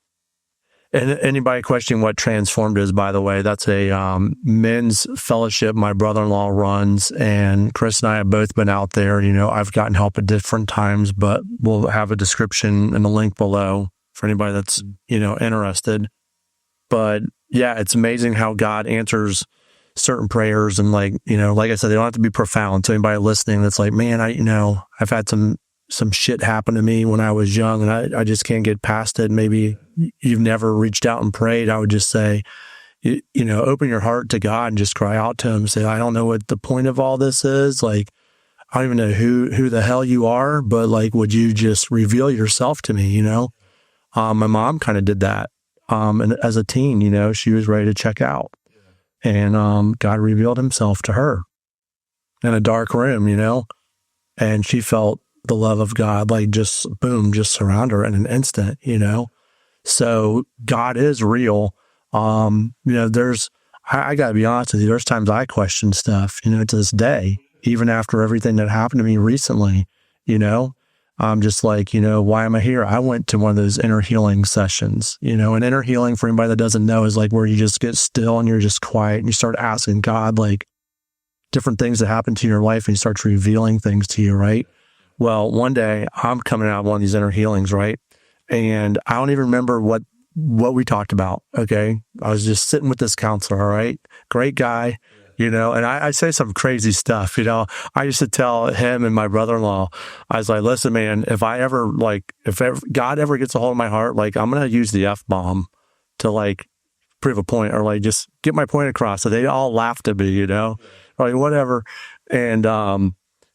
And anybody questioning what Transformed is, by the way, that's a men's fellowship my brother-in-law runs, and Chris and I have both been out there. I've gotten help at different times, but we'll have a description and a link below for anybody that's, interested. But yeah, it's amazing how God answers certain prayers. And like, like I said, they don't have to be profound. So anybody listening that's like, man, I've had some shit happen to me when I was young and I just can't get past it. Maybe you've never reached out and prayed. I would just say, open your heart to God and just cry out to him. Say, I don't know what the point of all this is. Like, I don't even know who the hell you are, but like, would you just reveal yourself to me, My mom kind of did that. And as a teen, she was ready to check out. And God revealed himself to her in a dark room, and she felt the love of God, like just boom, just surround her in an instant, So God is real. I gotta be honest with you, there's times I question stuff, to this day, even after everything that happened to me recently, I'm just like, why am I here? I went to one of those inner healing sessions, and inner healing, for anybody that doesn't know, is like where you just get still and you're just quiet and you start asking God, like, different things that happen to your life, and he starts revealing things to you, right? Well, one day I'm coming out of one of these inner healings, right? And I don't even remember what we talked about, okay? I was just sitting with this counselor, all right? Great guy, and I say some crazy stuff, I used to tell him and my brother-in-law, I was like, listen, man, if God ever gets a hold of my heart, like, I'm going to use the F-bomb to, like, prove a point, or like just get my point across. So they all laughed at me, or like whatever. And I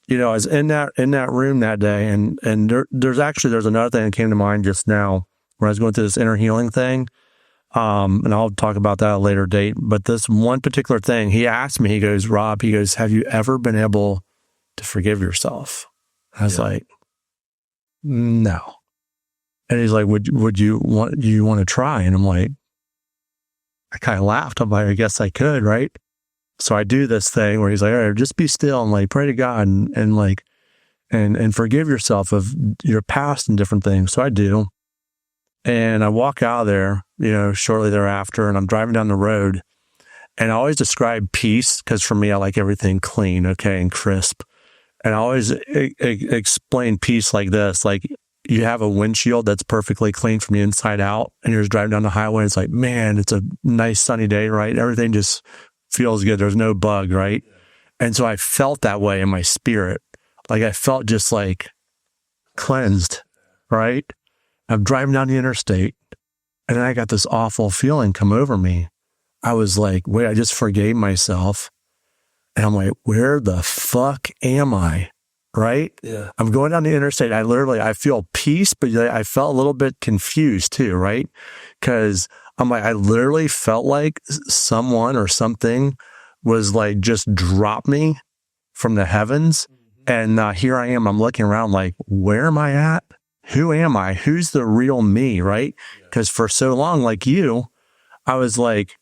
was in that room that day, and there's another thing that came to mind just now when I was going through this inner healing thing. And I'll talk about that at a later date. But this one particular thing, he asked me, he goes, Rob, have you ever been able to forgive yourself? I was like, no. And he's like, would you want to try? And I'm like, I kind of laughed. I'm like, I guess I could, right? So I do this thing where he's like, all right, just be still and like pray to God and forgive yourself of your past and different things. So I do. And I walk out of there, shortly thereafter, and I'm driving down the road. And I always describe peace, because for me, I like everything clean, okay, and crisp. And I always explain peace like this, like, you have a windshield that's perfectly clean from the inside out, and you're just driving down the highway, and it's like, man, it's a nice sunny day, right? Everything just feels good. There's no bug, right? And so I felt that way in my spirit. Like, I felt just like cleansed, right? I'm driving down the interstate, and then I got this awful feeling come over me. I was like, wait, I just forgave myself. And I'm like, where the fuck am I? Right? Yeah. I'm going down the interstate. I feel peace, but I felt a little bit confused too, right? Because I'm like, I literally felt like someone or something was like just dropped me from the heavens. And here I am. I'm looking around like, where am I at? Who am I? Who's the real me, right? Because for so long, like you, I was like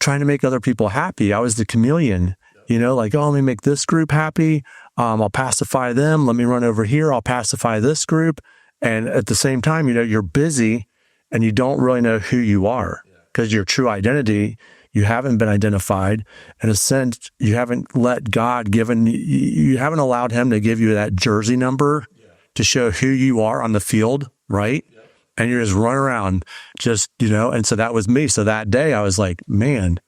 trying to make other people happy. I was the chameleon, like, oh, let me make this group happy. I'll pacify them. Let me run over here. I'll pacify this group. And at the same time, you're busy and you don't really know who you are, because your true identity, you haven't been identified. In a sense, you haven't let God you haven't allowed him to give you that jersey number to show who you are on the field, right? And you just run around just, and so that was me. So that day I was like, man,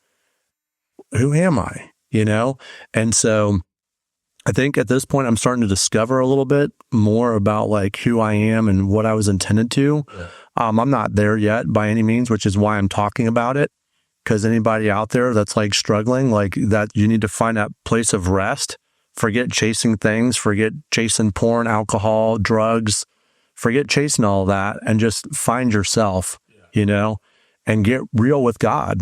who am I? And so I think at this point I'm starting to discover a little bit more about like who I am and what I was intended to. Yeah. I'm not there yet by any means, which is why I'm talking about it. Because anybody out there that's like struggling, like that, you need to find that place of rest. Forget chasing things, forget chasing porn, alcohol, drugs, forget chasing all that, and just find yourself, and get real with God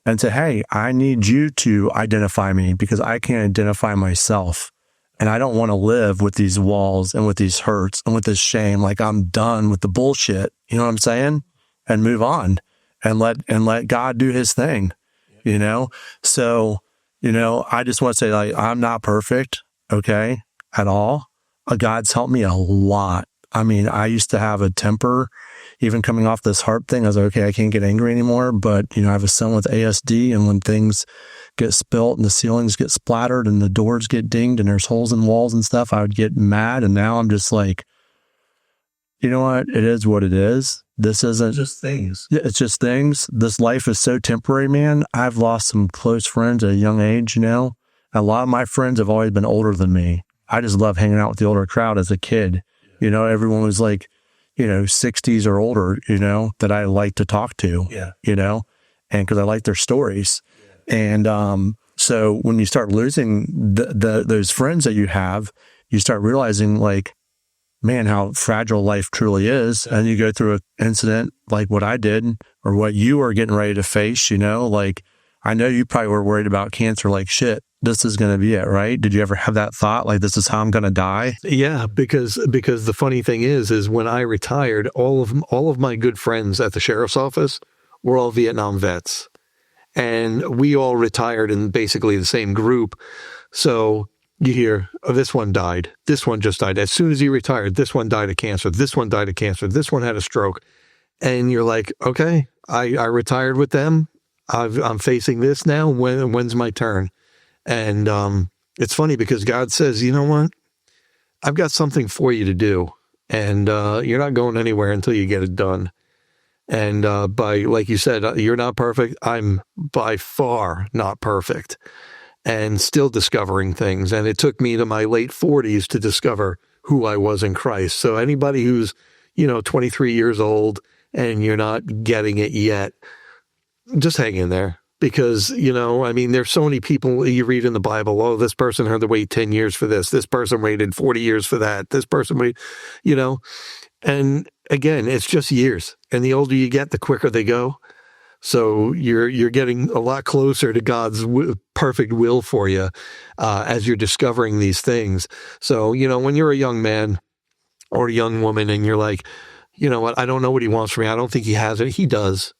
and say, hey, I need you to identify me, because I can't identify myself. And I don't want to live with these walls and with these hurts and with this shame. Like, I'm done with the bullshit. You know what I'm saying? And move on and let God do his thing, So, I just want to say, like, I'm not perfect, okay, at all. God's helped me a lot. I mean, I used to have a temper, even coming off this heart thing. I was like, okay, I can't get angry anymore. But, I have a son with ASD, and when things get spilt and the ceilings get splattered and the doors get dinged and there's holes in walls and stuff, I would get mad. And now I'm just like, you know what? It is what it is. This isn't just things. It's just things. This life is so temporary, man. I've lost some close friends at a young age, A lot of my friends have always been older than me. I just love hanging out with the older crowd as a kid. Everyone was like, 60s or older, that I like to talk to, and because I like their stories. And so when you start losing those friends that you have, you start realizing like, man, how fragile life truly is. And you go through an incident like what I did or what you are getting ready to face, like I know you probably were worried about cancer, like shit, this is going to be it, right? Did you ever have that thought? Like, this is how I'm going to die? Yeah, because the funny thing is when I retired, all of my good friends at the sheriff's office were all Vietnam vets. And we all retired in basically the same group. So you hear, oh, this one died. This one just died. As soon as he retired, this one died of cancer. This one died of cancer. This one had a stroke. And you're like, okay, I retired with them. I'm facing this now. When's my turn? And it's funny because God says, you know what? I've got something for you to do. And you're not going anywhere until you get it done. And like you said, you're not perfect. I'm by far not perfect. And still discovering things. And it took me to my late 40s to discover who I was in Christ. So anybody who's, 23 years old and you're not getting it yet, just hang in there. Because, there's so many people you read in the Bible, oh, this person had to wait 10 years for this. This person waited 40 years for that. This person waited, and again, it's just years. And the older you get, the quicker they go. So you're getting a lot closer to God's perfect will for you as you're discovering these things. So, when you're a young man or a young woman and you're like, you know what, I don't know what he wants from me. I don't think he has it. He does.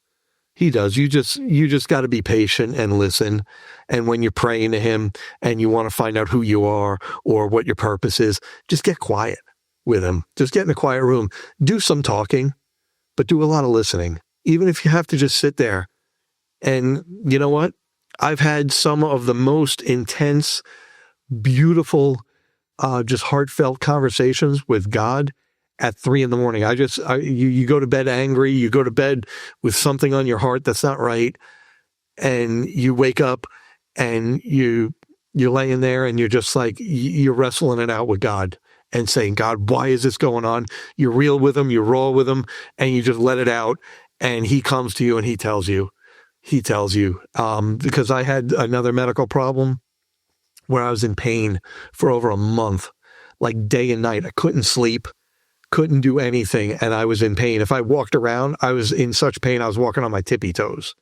He does. You just got to be patient and listen. And when you're praying to him and you want to find out who you are or what your purpose is, just get quiet with him. Just get in a quiet room. Do some talking, but do a lot of listening. Even if you have to just sit there. And you know what? I've had some of the most intense, beautiful, just heartfelt conversations with God at 3 a.m. You go to bed angry. You go to bed with something on your heart that's not right. And you wake up and you're laying there and you're just like, you're wrestling it out with God and saying, God, why is this going on? You're real with him. You're raw with him. And you just let it out. And he comes to you and he tells you, because I had another medical problem where I was in pain for over a month, like day and night. I couldn't sleep, couldn't do anything. And I was in pain. If I walked around, I was in such pain. I was walking on my tippy toes.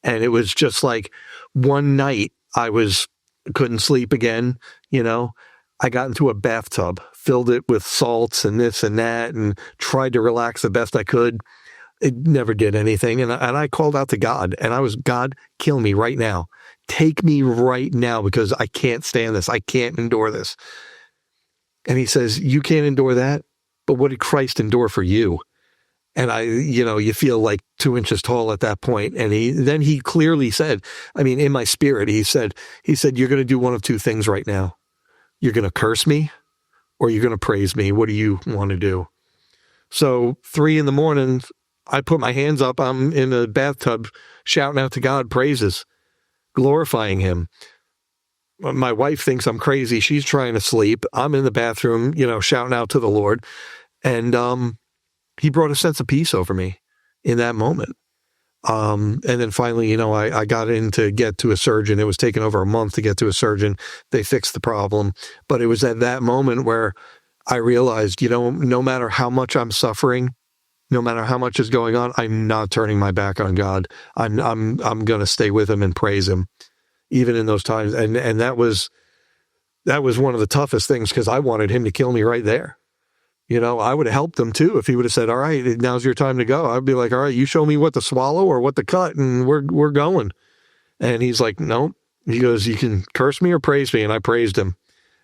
And it was just like one night couldn't sleep again. I got into a bathtub, filled it with salts and this and that, and tried to relax the best I could. It never did anything. And I called out to God and I was, God, kill me right now. Take me right now because I can't stand this. I can't endure this. And he says, you can't endure that, but what did Christ endure for you? And you feel like 2 inches tall at that point. And he clearly said, in my spirit, he said, you're going to do one of two things right now. You're going to curse me or you're going to praise me. What do you want to do? So 3 a.m, I put my hands up. I'm in a bathtub shouting out to God praises, glorifying him. My wife thinks I'm crazy. She's trying to sleep. I'm in the bathroom, shouting out to the Lord. And he brought a sense of peace over me in that moment. And then finally, I got in to get to a surgeon. It was taking over a month to get to a surgeon. They fixed the problem. But it was at that moment where I realized, no matter how much I'm suffering, no matter how much is going on, I'm not turning my back on God. I'm going to stay with him and praise him, even in those times. And that was one of the toughest things because I wanted him to kill me right there. I would have helped him too if he would have said, all right, now's your time to go. I'd be like, all right, you show me what to swallow or what to cut and we're going. And he's like, no. He goes, you can curse me or praise me. And I praised him.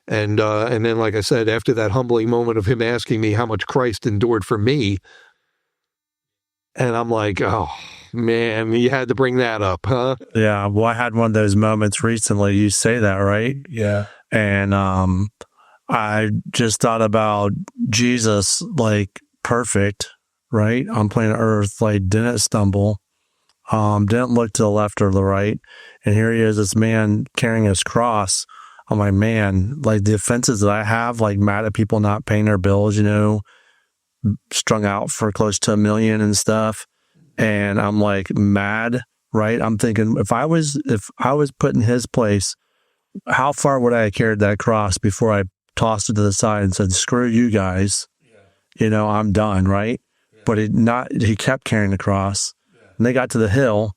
And then, like I said, after that humbling moment of him asking me how much Christ endured for me, and I'm like, oh, man, you had to bring that up, huh? Yeah. Well, I had one of those moments recently. You say that, right? Yeah. And I just thought about Jesus, like perfect, right? On planet Earth, like didn't stumble, didn't look to the left or the right. And here he is, this man carrying his cross. I'm like, man, like the offenses that I have, like mad at people not paying their bills, strung out for close to $1 million and stuff. And I'm like mad, right? I'm thinking if I was put in his place, how far would I have carried that cross before I tossed it to the side and said, screw you guys. I'm done, right? But he kept carrying the cross. And they got to the hill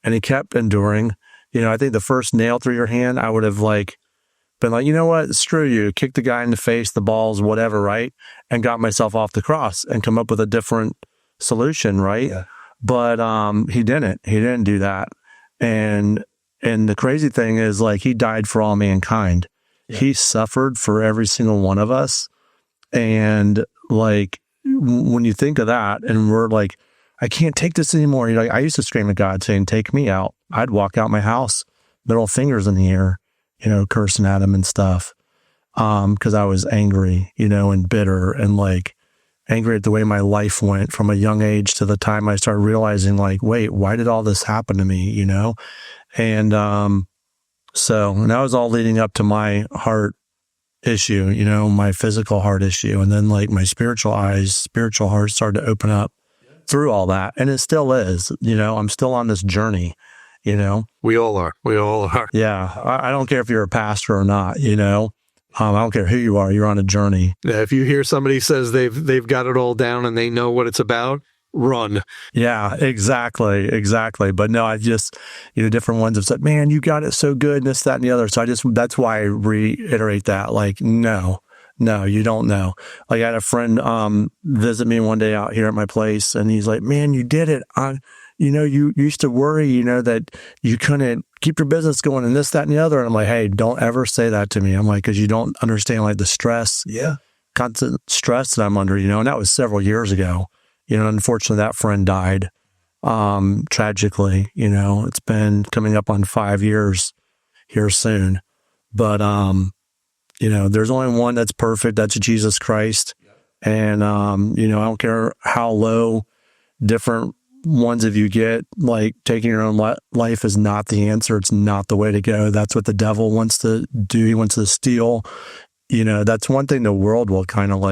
and he kept enduring. I think the first nail through your hand, I would have been like, you know what, screw you, kick the guy in the face, the balls, whatever, right? And got myself off the cross and come up with a different solution, right? Yeah. But he didn't do that. And the crazy thing is, he died for all mankind. Yeah. He suffered for every single one of us. And when you think of that, and we're like, I can't take this anymore. I used to scream at God saying, take me out. I'd walk out my house, middle fingers in the air, cursing at him and stuff. Cause I was angry, and bitter and angry at the way my life went from a young age to the time I started realizing wait, why did all this happen to me? And that was all leading up to my heart issue, my physical heart issue. And then my spiritual heart started to open up through all that. And it still is, I'm still on this journey, We all are. Yeah. I don't care if you're a pastor or not, I don't care who you are. You're on a journey. Yeah. If you hear somebody says they've got it all down and they know what it's about, run. Yeah, exactly. But no, I just, different ones have said, man, you got it so good, and this, that, and the other. So that's why I reiterate that. No, you don't know. I had a friend visit me one day out here at my place, and he's like, man, you did it. You used to worry, that you couldn't keep your business going and this, that, and the other. And I'm like, hey, don't ever say that to me. I'm like, because you don't understand the stress, constant stress that I'm under, and that was several years ago. Unfortunately, that friend died tragically. It's been coming up on 5 years here soon. But, there's only one that's perfect. That's Jesus Christ. And, I don't care how low different ones of you get, taking your own life is not the answer. It's not the way to go. That's what the devil wants to do. He wants to steal. That's one thing the world will kind of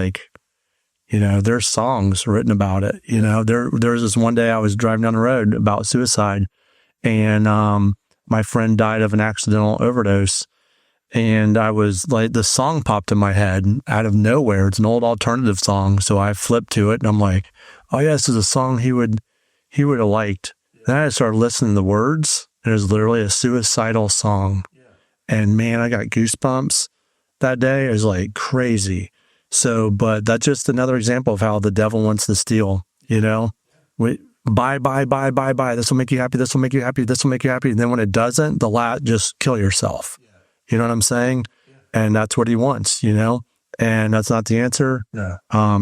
there's songs written about it. There's this one day I was driving down the road about suicide, and my friend died of an accidental overdose. And I was the song popped in my head out of nowhere. It's an old alternative song. So I flipped to it and I'm like, oh yeah, this is a song he would have liked. Then I started listening to the words, and it was literally a suicidal song. And man, I got goosebumps that day. It was crazy. So, but that's just another example of how the devil wants to steal, buy. This will make you happy. This will make you happy. This will make you happy. And then when it doesn't, just kill yourself. You know what I'm saying? And that's what he wants, and that's not the answer. Yeah.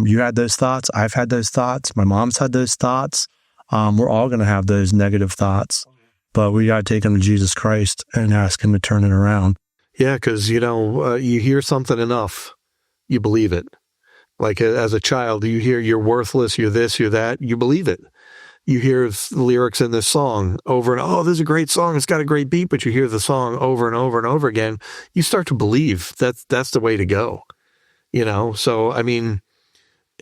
You had those thoughts. I've had those thoughts. My mom's had those thoughts. We're all going to have those negative thoughts, but we got to take them to Jesus Christ and ask him to turn it around. Yeah. Cause you hear something enough, you believe it. As a child, you hear you're worthless, you're this, you're that, you believe it. You hear the lyrics in this song over and this is a great song. It's got a great beat, but you hear the song over and over and over again. You start to believe that's the way to go, So, I mean,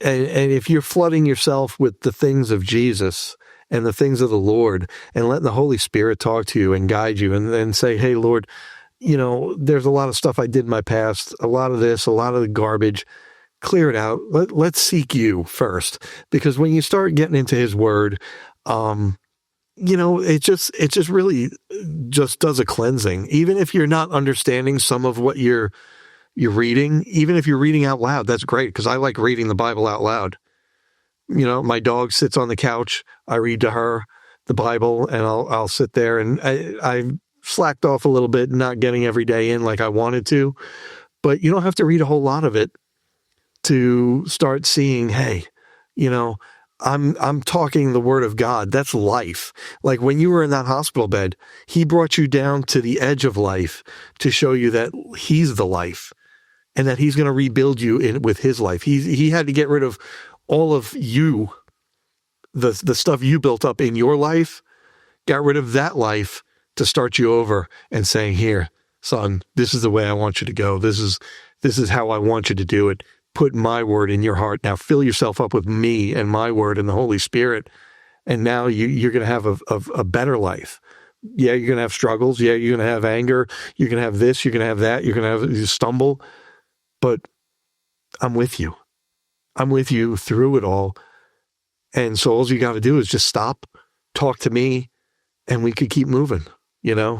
and if you're flooding yourself with the things of Jesus and the things of the Lord and letting the Holy Spirit talk to you and guide you and then say, hey, Lord, there's a lot of stuff I did in my past, a lot of this, a lot of the garbage. Clear it out. Let's seek you first, because when you start getting into his word, it just really just does a cleansing. Even if you're not understanding some of what you're reading, even if you're reading out loud, that's great. Cause I like reading the Bible out loud. My dog sits on the couch. I read to her the Bible, and I'll sit there, and I slacked off a little bit, not getting every day in like I wanted to, but you don't have to read a whole lot of it to start seeing, hey, I'm talking the word of God. That's life. When you were in that hospital bed, he brought you down to the edge of life to show you that he's the life and that he's going to rebuild you with his life. He had to get rid of all of you, the stuff you built up in your life, got rid of that life to start you over and saying, here, son, this is the way I want you to go. This is how I want you to do it. Put my word in your heart. Now fill yourself up with me and my word and the Holy Spirit. And now you're going to have a better life. Yeah, you're going to have struggles. Yeah, you're going to have anger. You're going to have this. You're going to have that. You're going to have you stumble. but I'm with you. I'm with you through it all. And so all you got to do is just stop, talk to me, and we could keep moving,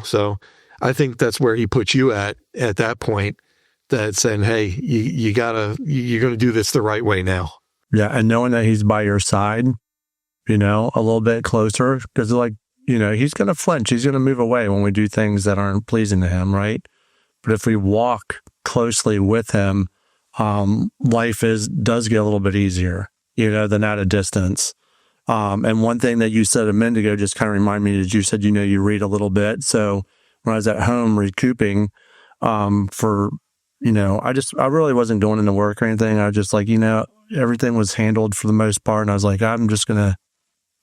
So I think that's where he puts you at that point, that saying, hey, you're going to do this the right way now. Yeah. And knowing that he's by your side, a little bit closer, because he's going to flinch. He's going to move away when we do things that aren't pleasing to him. Right. But if we walk closely with him, life does get a little bit easier, than at a distance. And one thing that you said a minute ago just kind of reminded me that you said, you read a little bit. So when I was at home recouping, I really wasn't going into work or anything. I was just like, everything was handled for the most part. And I was like, I'm just going to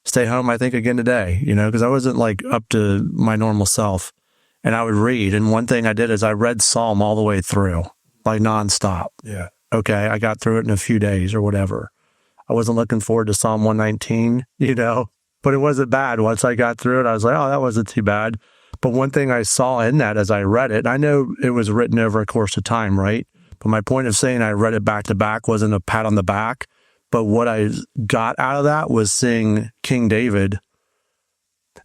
stay home, I think, again today, because I wasn't like up to my normal self. And I would read. And one thing I did is I read Psalm all the way through, like nonstop. Yeah. Okay. I got through it in a few days or whatever. I wasn't looking forward to Psalm 119, but it wasn't bad. Once I got through it, I was like, oh, that wasn't too bad. But one thing I saw in that as I read it, I know it was written over a course of time, right? But my point of saying I read it back to back wasn't a pat on the back. But what I got out of that was seeing King David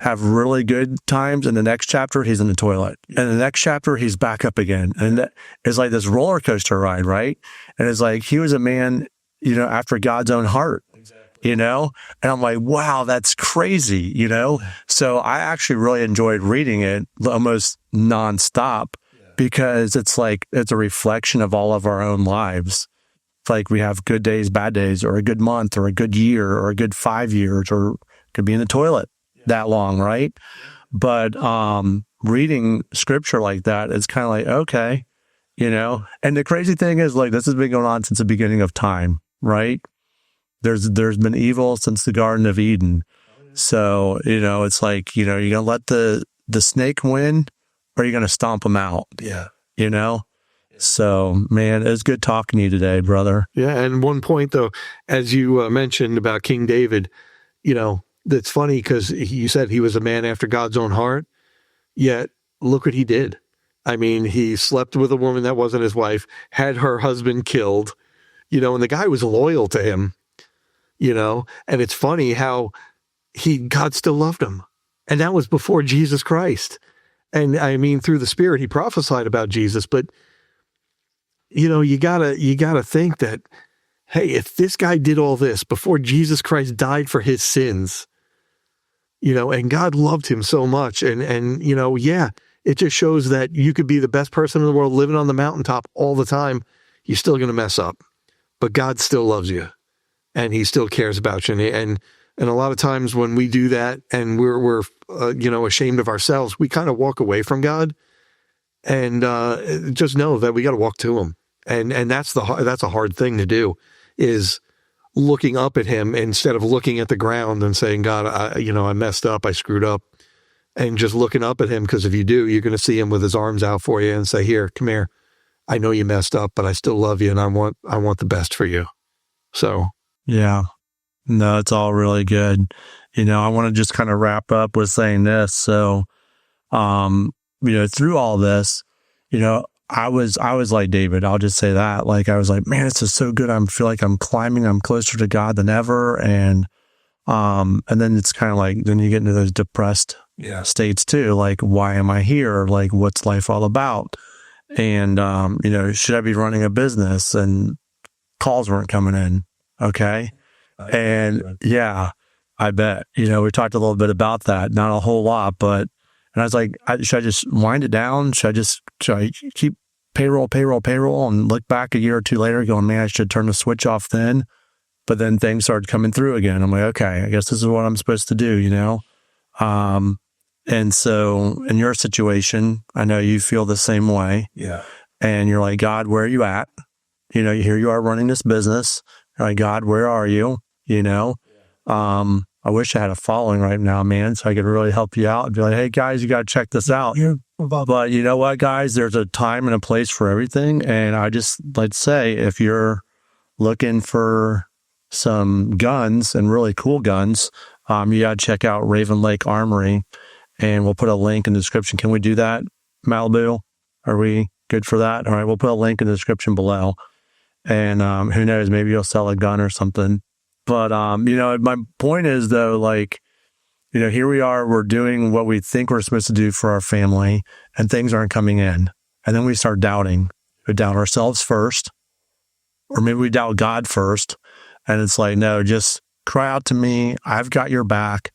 have really good times. In the next chapter, he's in the toilet. And the next chapter, he's back up again. And it's like this roller coaster ride, right? And it's like he was a man, after God's own heart, exactly. And I'm like, wow, that's crazy, So I actually really enjoyed reading it almost nonstop because it's a reflection of all of our own lives. It's like we have good days, bad days, or a good month, or a good year, or a good 5 years, or could be in the toilet that long, right? But reading scripture like that is kind of like, okay, And the crazy thing is, this has been going on since the beginning of time, right? There's been evil since the Garden of Eden. So, it's like, you're going to let the snake win, or you're going to stomp him out. Yeah. So, man, it was good talking to you today, brother. Yeah. And one point, though, as you mentioned about King David, that's funny because you said he was a man after God's own heart, yet look what he did. I mean, he slept with a woman that wasn't his wife, had her husband killed, and the guy was loyal to him, and it's funny how God still loved him. And that was before Jesus Christ. And I mean, through the Spirit, he prophesied about Jesus, but you gotta think that, hey, if this guy did all this before Jesus Christ died for his sins, and God loved him so much, and it just shows that you could be the best person in the world living on the mountaintop all the time. You're still going to mess up, but God still loves you and he still cares about you. And a lot of times when we do that and we're ashamed of ourselves, we kind of walk away from God, and just know that we got to walk to him. And that's a hard thing to do, is looking up at him instead of looking at the ground and saying, God, I messed up. I screwed up. And just looking up at him, because if you do, you're going to see him with his arms out for you and say, here, come here. I know you messed up, but I still love you, and I want the best for you. So. Yeah. No, it's all really good. I want to just kind of wrap up with saying this. So, through all this, I was like David. I'll just say that. I was like, man, this is so good. I feel like I'm climbing. I'm closer to God than ever. And then it's kind of like, then you get into those depressed states too. Like, why am I here? Like, what's life all about? And, should I be running a business? And calls weren't coming in. Okay. And yeah, I bet, we talked a little bit about that, not a whole lot, but, and I was like, should I just wind it down? Should I keep payroll and look back a year or two later going, man, I should turn the switch off then. But then things started coming through again. I'm like, okay, I guess this is what I'm supposed to do, And so in your situation, I know you feel the same way. Yeah. And you're like, God, where are you at? Here you are running this business. You're like, God, where are you? I wish I had a following right now, man, so I could really help you out and be like, hey, guys, you got to check this out. Yeah. But you know what, guys? There's a time and a place for everything. And I just like to say, if you're looking for some guns and really cool guns, you got to check out Raven Lake Armory, and we'll put a link in the description. Can we do that, Malibu? Are we Good for that. All right. We'll put a link in the description below. And who knows, maybe you'll sell a gun or something. But, my point is, though, like, here we are, we're doing what we think we're supposed to do for our family, and things aren't coming in. And then we start doubting. We doubt ourselves first, or maybe we doubt God first. And it's like, no, just cry out to me. I've got your back.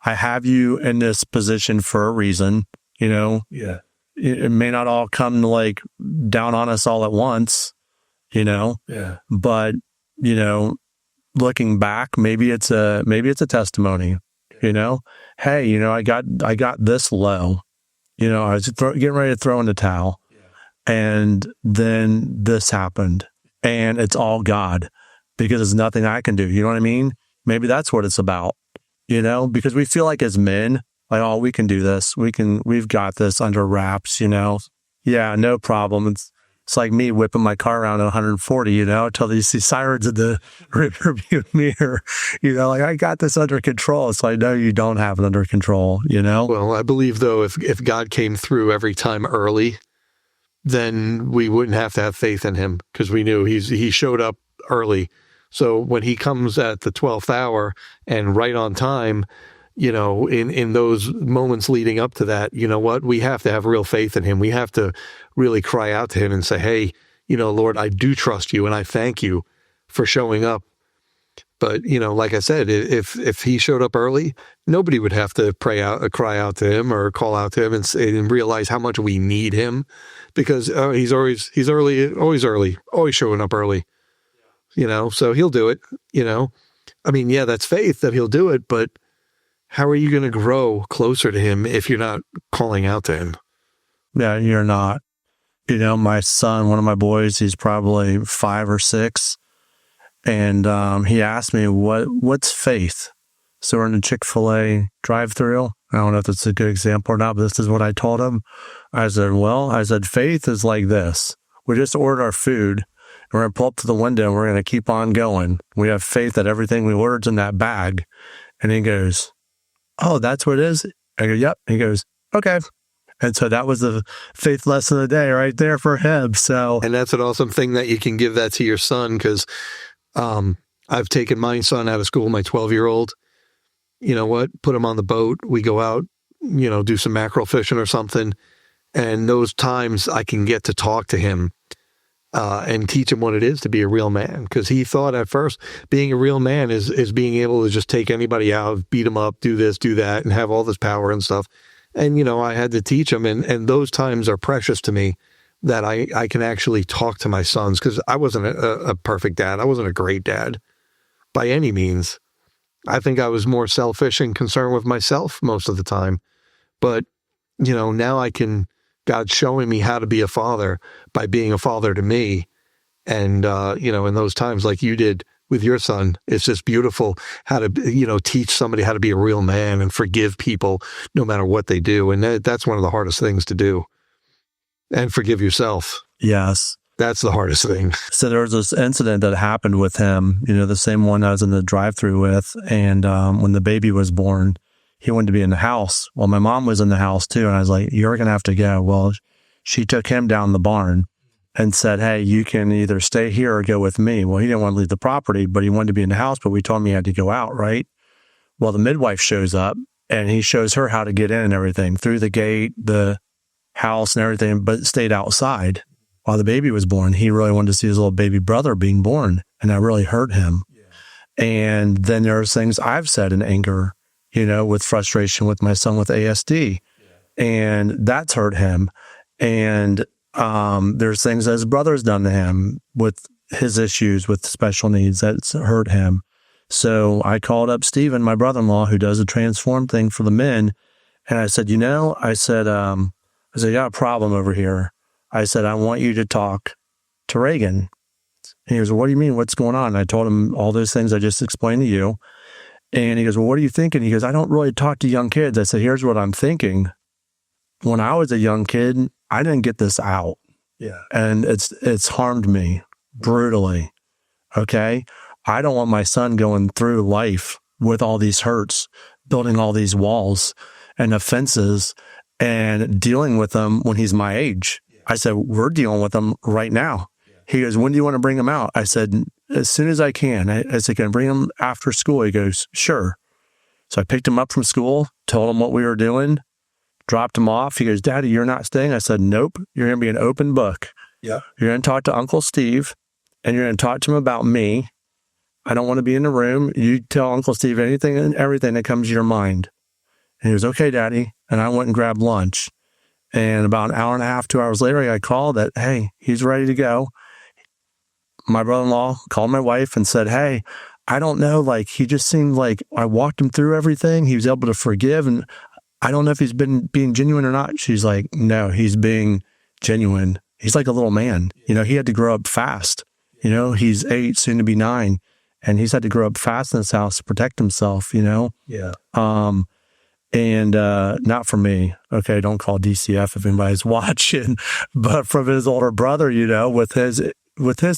I have you in this position for a reason. Yeah. It may not all come like down on us all at once, Yeah. but, looking back, maybe it's a testimony, hey, I got this low, I was getting ready to throw in the towel, and then this happened, and it's all God, because there's nothing I can do. You know what I mean? Maybe that's what it's about, because we feel like as men, like, oh, we can do this. We've got this under wraps, Yeah, no problem. It's like me whipping my car around at 140, until you see sirens in the rearview mirror, like, I got this under control. It's like, no, you don't have it under control, Well, I believe, though, if God came through every time early, then we wouldn't have to have faith in him, because we knew he showed up early. So when he comes at the 12th hour and right on time, in those moments leading up to that, what? We have to have real faith in him. We have to really cry out to him and say, hey, Lord, I do trust you, and I thank you for showing up. But, like I said, if he showed up early, nobody would have to cry out to him or call out to him and realize how much we need him, because he's always showing up early, so he'll do it, I mean, yeah, that's faith that he'll do it, but how are you going to grow closer to him if you're not calling out to him? Yeah, you're not. My son, one of my boys, he's probably 5 or 6. And he asked me, what's faith? So we're in the Chick-fil-A drive-thru. I don't know if that's a good example or not, but this is what I told him. I said, faith is like this. We just ordered our food, and we're going to pull up to the window, and we're going to keep on going. We have faith that everything we ordered's in that bag. And he goes, oh, that's what it is? I go, yep. He goes, okay. And so that was the faith lesson of the day right there for him. And that's an awesome thing that you can give that to your son, because I've taken my son out of school, my 12-year-old, put him on the boat. We go out, do some mackerel fishing or something. And those times I can get to talk to him and teach him what it is to be a real man. Because he thought at first being a real man is being able to just take anybody out, beat him up, do this, do that, and have all this power and stuff. And, I had to teach him. And those times are precious to me, that I can actually talk to my sons, because I wasn't a perfect dad. I wasn't a great dad by any means. I think I was more selfish and concerned with myself most of the time. But, now God's showing me how to be a father by being a father to me. And, in those times, like you did with your son, it's just beautiful how to, teach somebody how to be a real man and forgive people no matter what they do. And that's one of the hardest things to do. And forgive yourself. Yes. That's the hardest thing. So there was this incident that happened with him, the same one I was in the drive-thru with. And when the baby was born, he wanted to be in the house. Well, my mom was in the house too. And I was like, you're going to have to go. Well, she took him down the barn and said, hey, you can either stay here or go with me. Well, he didn't want to leave the property, but he wanted to be in the house. But we told him he had to go out, right? Well, the midwife shows up and he shows her how to get in and everything through the gate, the house and everything, but stayed outside while the baby was born. He really wanted to see his little baby brother being born. And that really hurt him. Yeah. And then there's things I've said in anger, with frustration with my son with ASD. Yeah. And that's hurt him. And there's things that his brother's done to him with his issues with special needs that's hurt him. So I called up Steven, my brother-in-law, who does a transform thing for the men. And I said, I said, you got a problem over here. I said, I want you to talk to Reagan. And he goes, well, what do you mean? What's going on? And I told him all those things I just explained to you. And he goes, well, what are you thinking? He goes, I don't really talk to young kids. I said, here's what I'm thinking. When I was a young kid, I didn't get this out. Yeah. And it's harmed me brutally. Okay. I don't want my son going through life with all these hurts, building all these walls and offenses and dealing with them when he's my age. Yeah. I said, we're dealing with them right now. He goes, when do you want to bring them out? I said, as soon as I can. I said, can I bring them after school? He goes, sure. So I picked him up from school, told him what we were doing, dropped him off. He goes, Daddy, you're not staying? I said, nope. You're going to be an open book. Yeah. You're going to talk to Uncle Steve, and you're going to talk to him about me. I don't want to be in the room. You tell Uncle Steve anything and everything that comes to your mind. And he was, okay, Daddy. And I went and grabbed lunch. And about an hour and a half, 2 hours later, I got a call that, hey, he's ready to go. My brother-in-law called my wife and said, hey, I don't know, like, he just seemed like I walked him through everything. He was able to forgive, and I don't know if he's been being genuine or not. She's like, no, he's being genuine. He's like a little man. You know, he had to grow up fast. You know, he's 8, soon to be 9, and he's had to grow up fast in this house to protect himself, you know? Yeah. And not for me. Okay, don't call DCF if anybody's watching, but from his older brother, you know, with his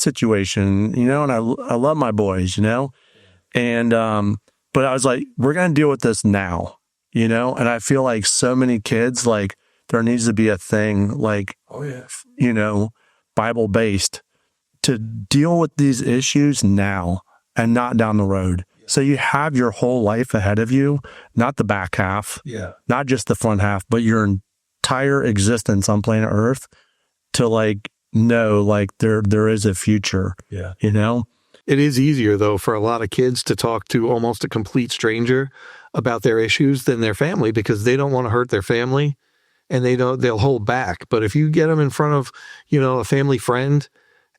situation, you know, and I love my boys, you know, and but I was like, we're gonna deal with this now, you know, and I feel like so many kids, like there needs to be a thing like, you know, Bible based to deal with these issues now and not down the road. So you have your whole life ahead of you, not the back half, not just the front half, but your entire existence on planet Earth to like know like there is a future, you know? It is easier, though, for a lot of kids to talk to almost a complete stranger about their issues than their family because they don't want to hurt their family and they'll hold back. But if you get them in front of, you know, a family friend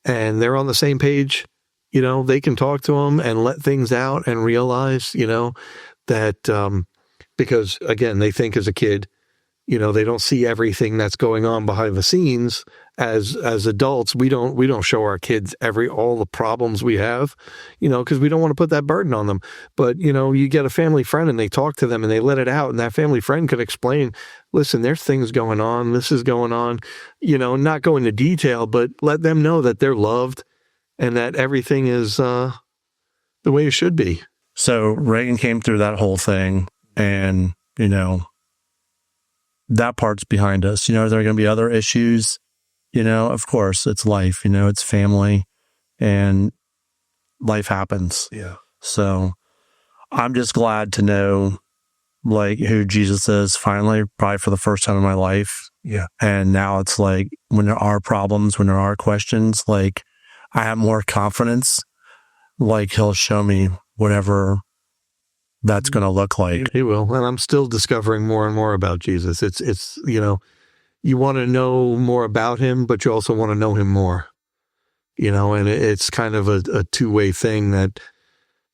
and they're on the same page, you know, they can talk to them and let things out and realize, you know, that because, again, they think as a kid, you know, they don't see everything that's going on behind the scenes. As adults, we don't show our kids all the problems we have, you know, because we don't want to put that burden on them. But, you know, you get a family friend and they talk to them and they let it out. And that family friend could explain, listen, there's things going on. This is going on, you know, not go into detail, but let them know that they're loved and that everything is the way it should be. So Reagan came through that whole thing and, you know, that part's behind us. You know, there are going to be other issues. You know, of course, it's life, you know, it's family and life happens. Yeah. So I'm just glad to know like who Jesus is finally, probably for the first time in my life. Yeah. And now it's like when there are problems, when there are questions, like I have more confidence, like he'll show me whatever that's going to look like. He will. And I'm still discovering more and more about Jesus. It's you know, you want to know more about him, but you also want to know him more, you know, and it's kind of a two-way thing that,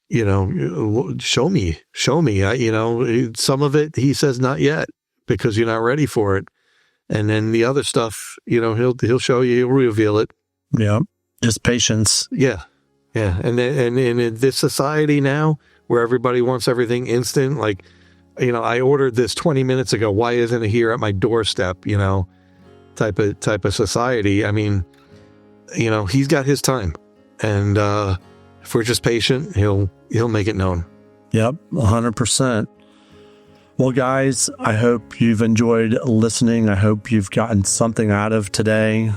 you know, show me. You know, some of it, he says, not yet, because you're not ready for it. And then the other stuff, you know, he'll show you, he'll reveal it. Yeah. Just patience. Yeah. Yeah. And in this society now where everybody wants everything instant, like, you know, I ordered this 20 minutes ago. Why isn't it here at my doorstep? You know, type of society. I mean, you know, he's got his time, and if we're just patient, he'll make it known. Yep, 100%. Well, guys, I hope you've enjoyed listening. I hope you've gotten something out of today.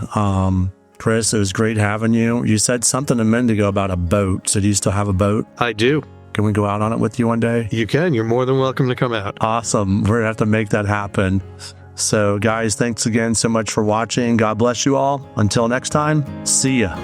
Chris, it was great having you. You said something a minute ago about a boat. So do you still have a boat? I do. Can we go out on it with you one day? You can. You're more than welcome to come out. Awesome. We're going to have to make that happen. So, guys, thanks again so much for watching. God bless you all. Until next time, see ya.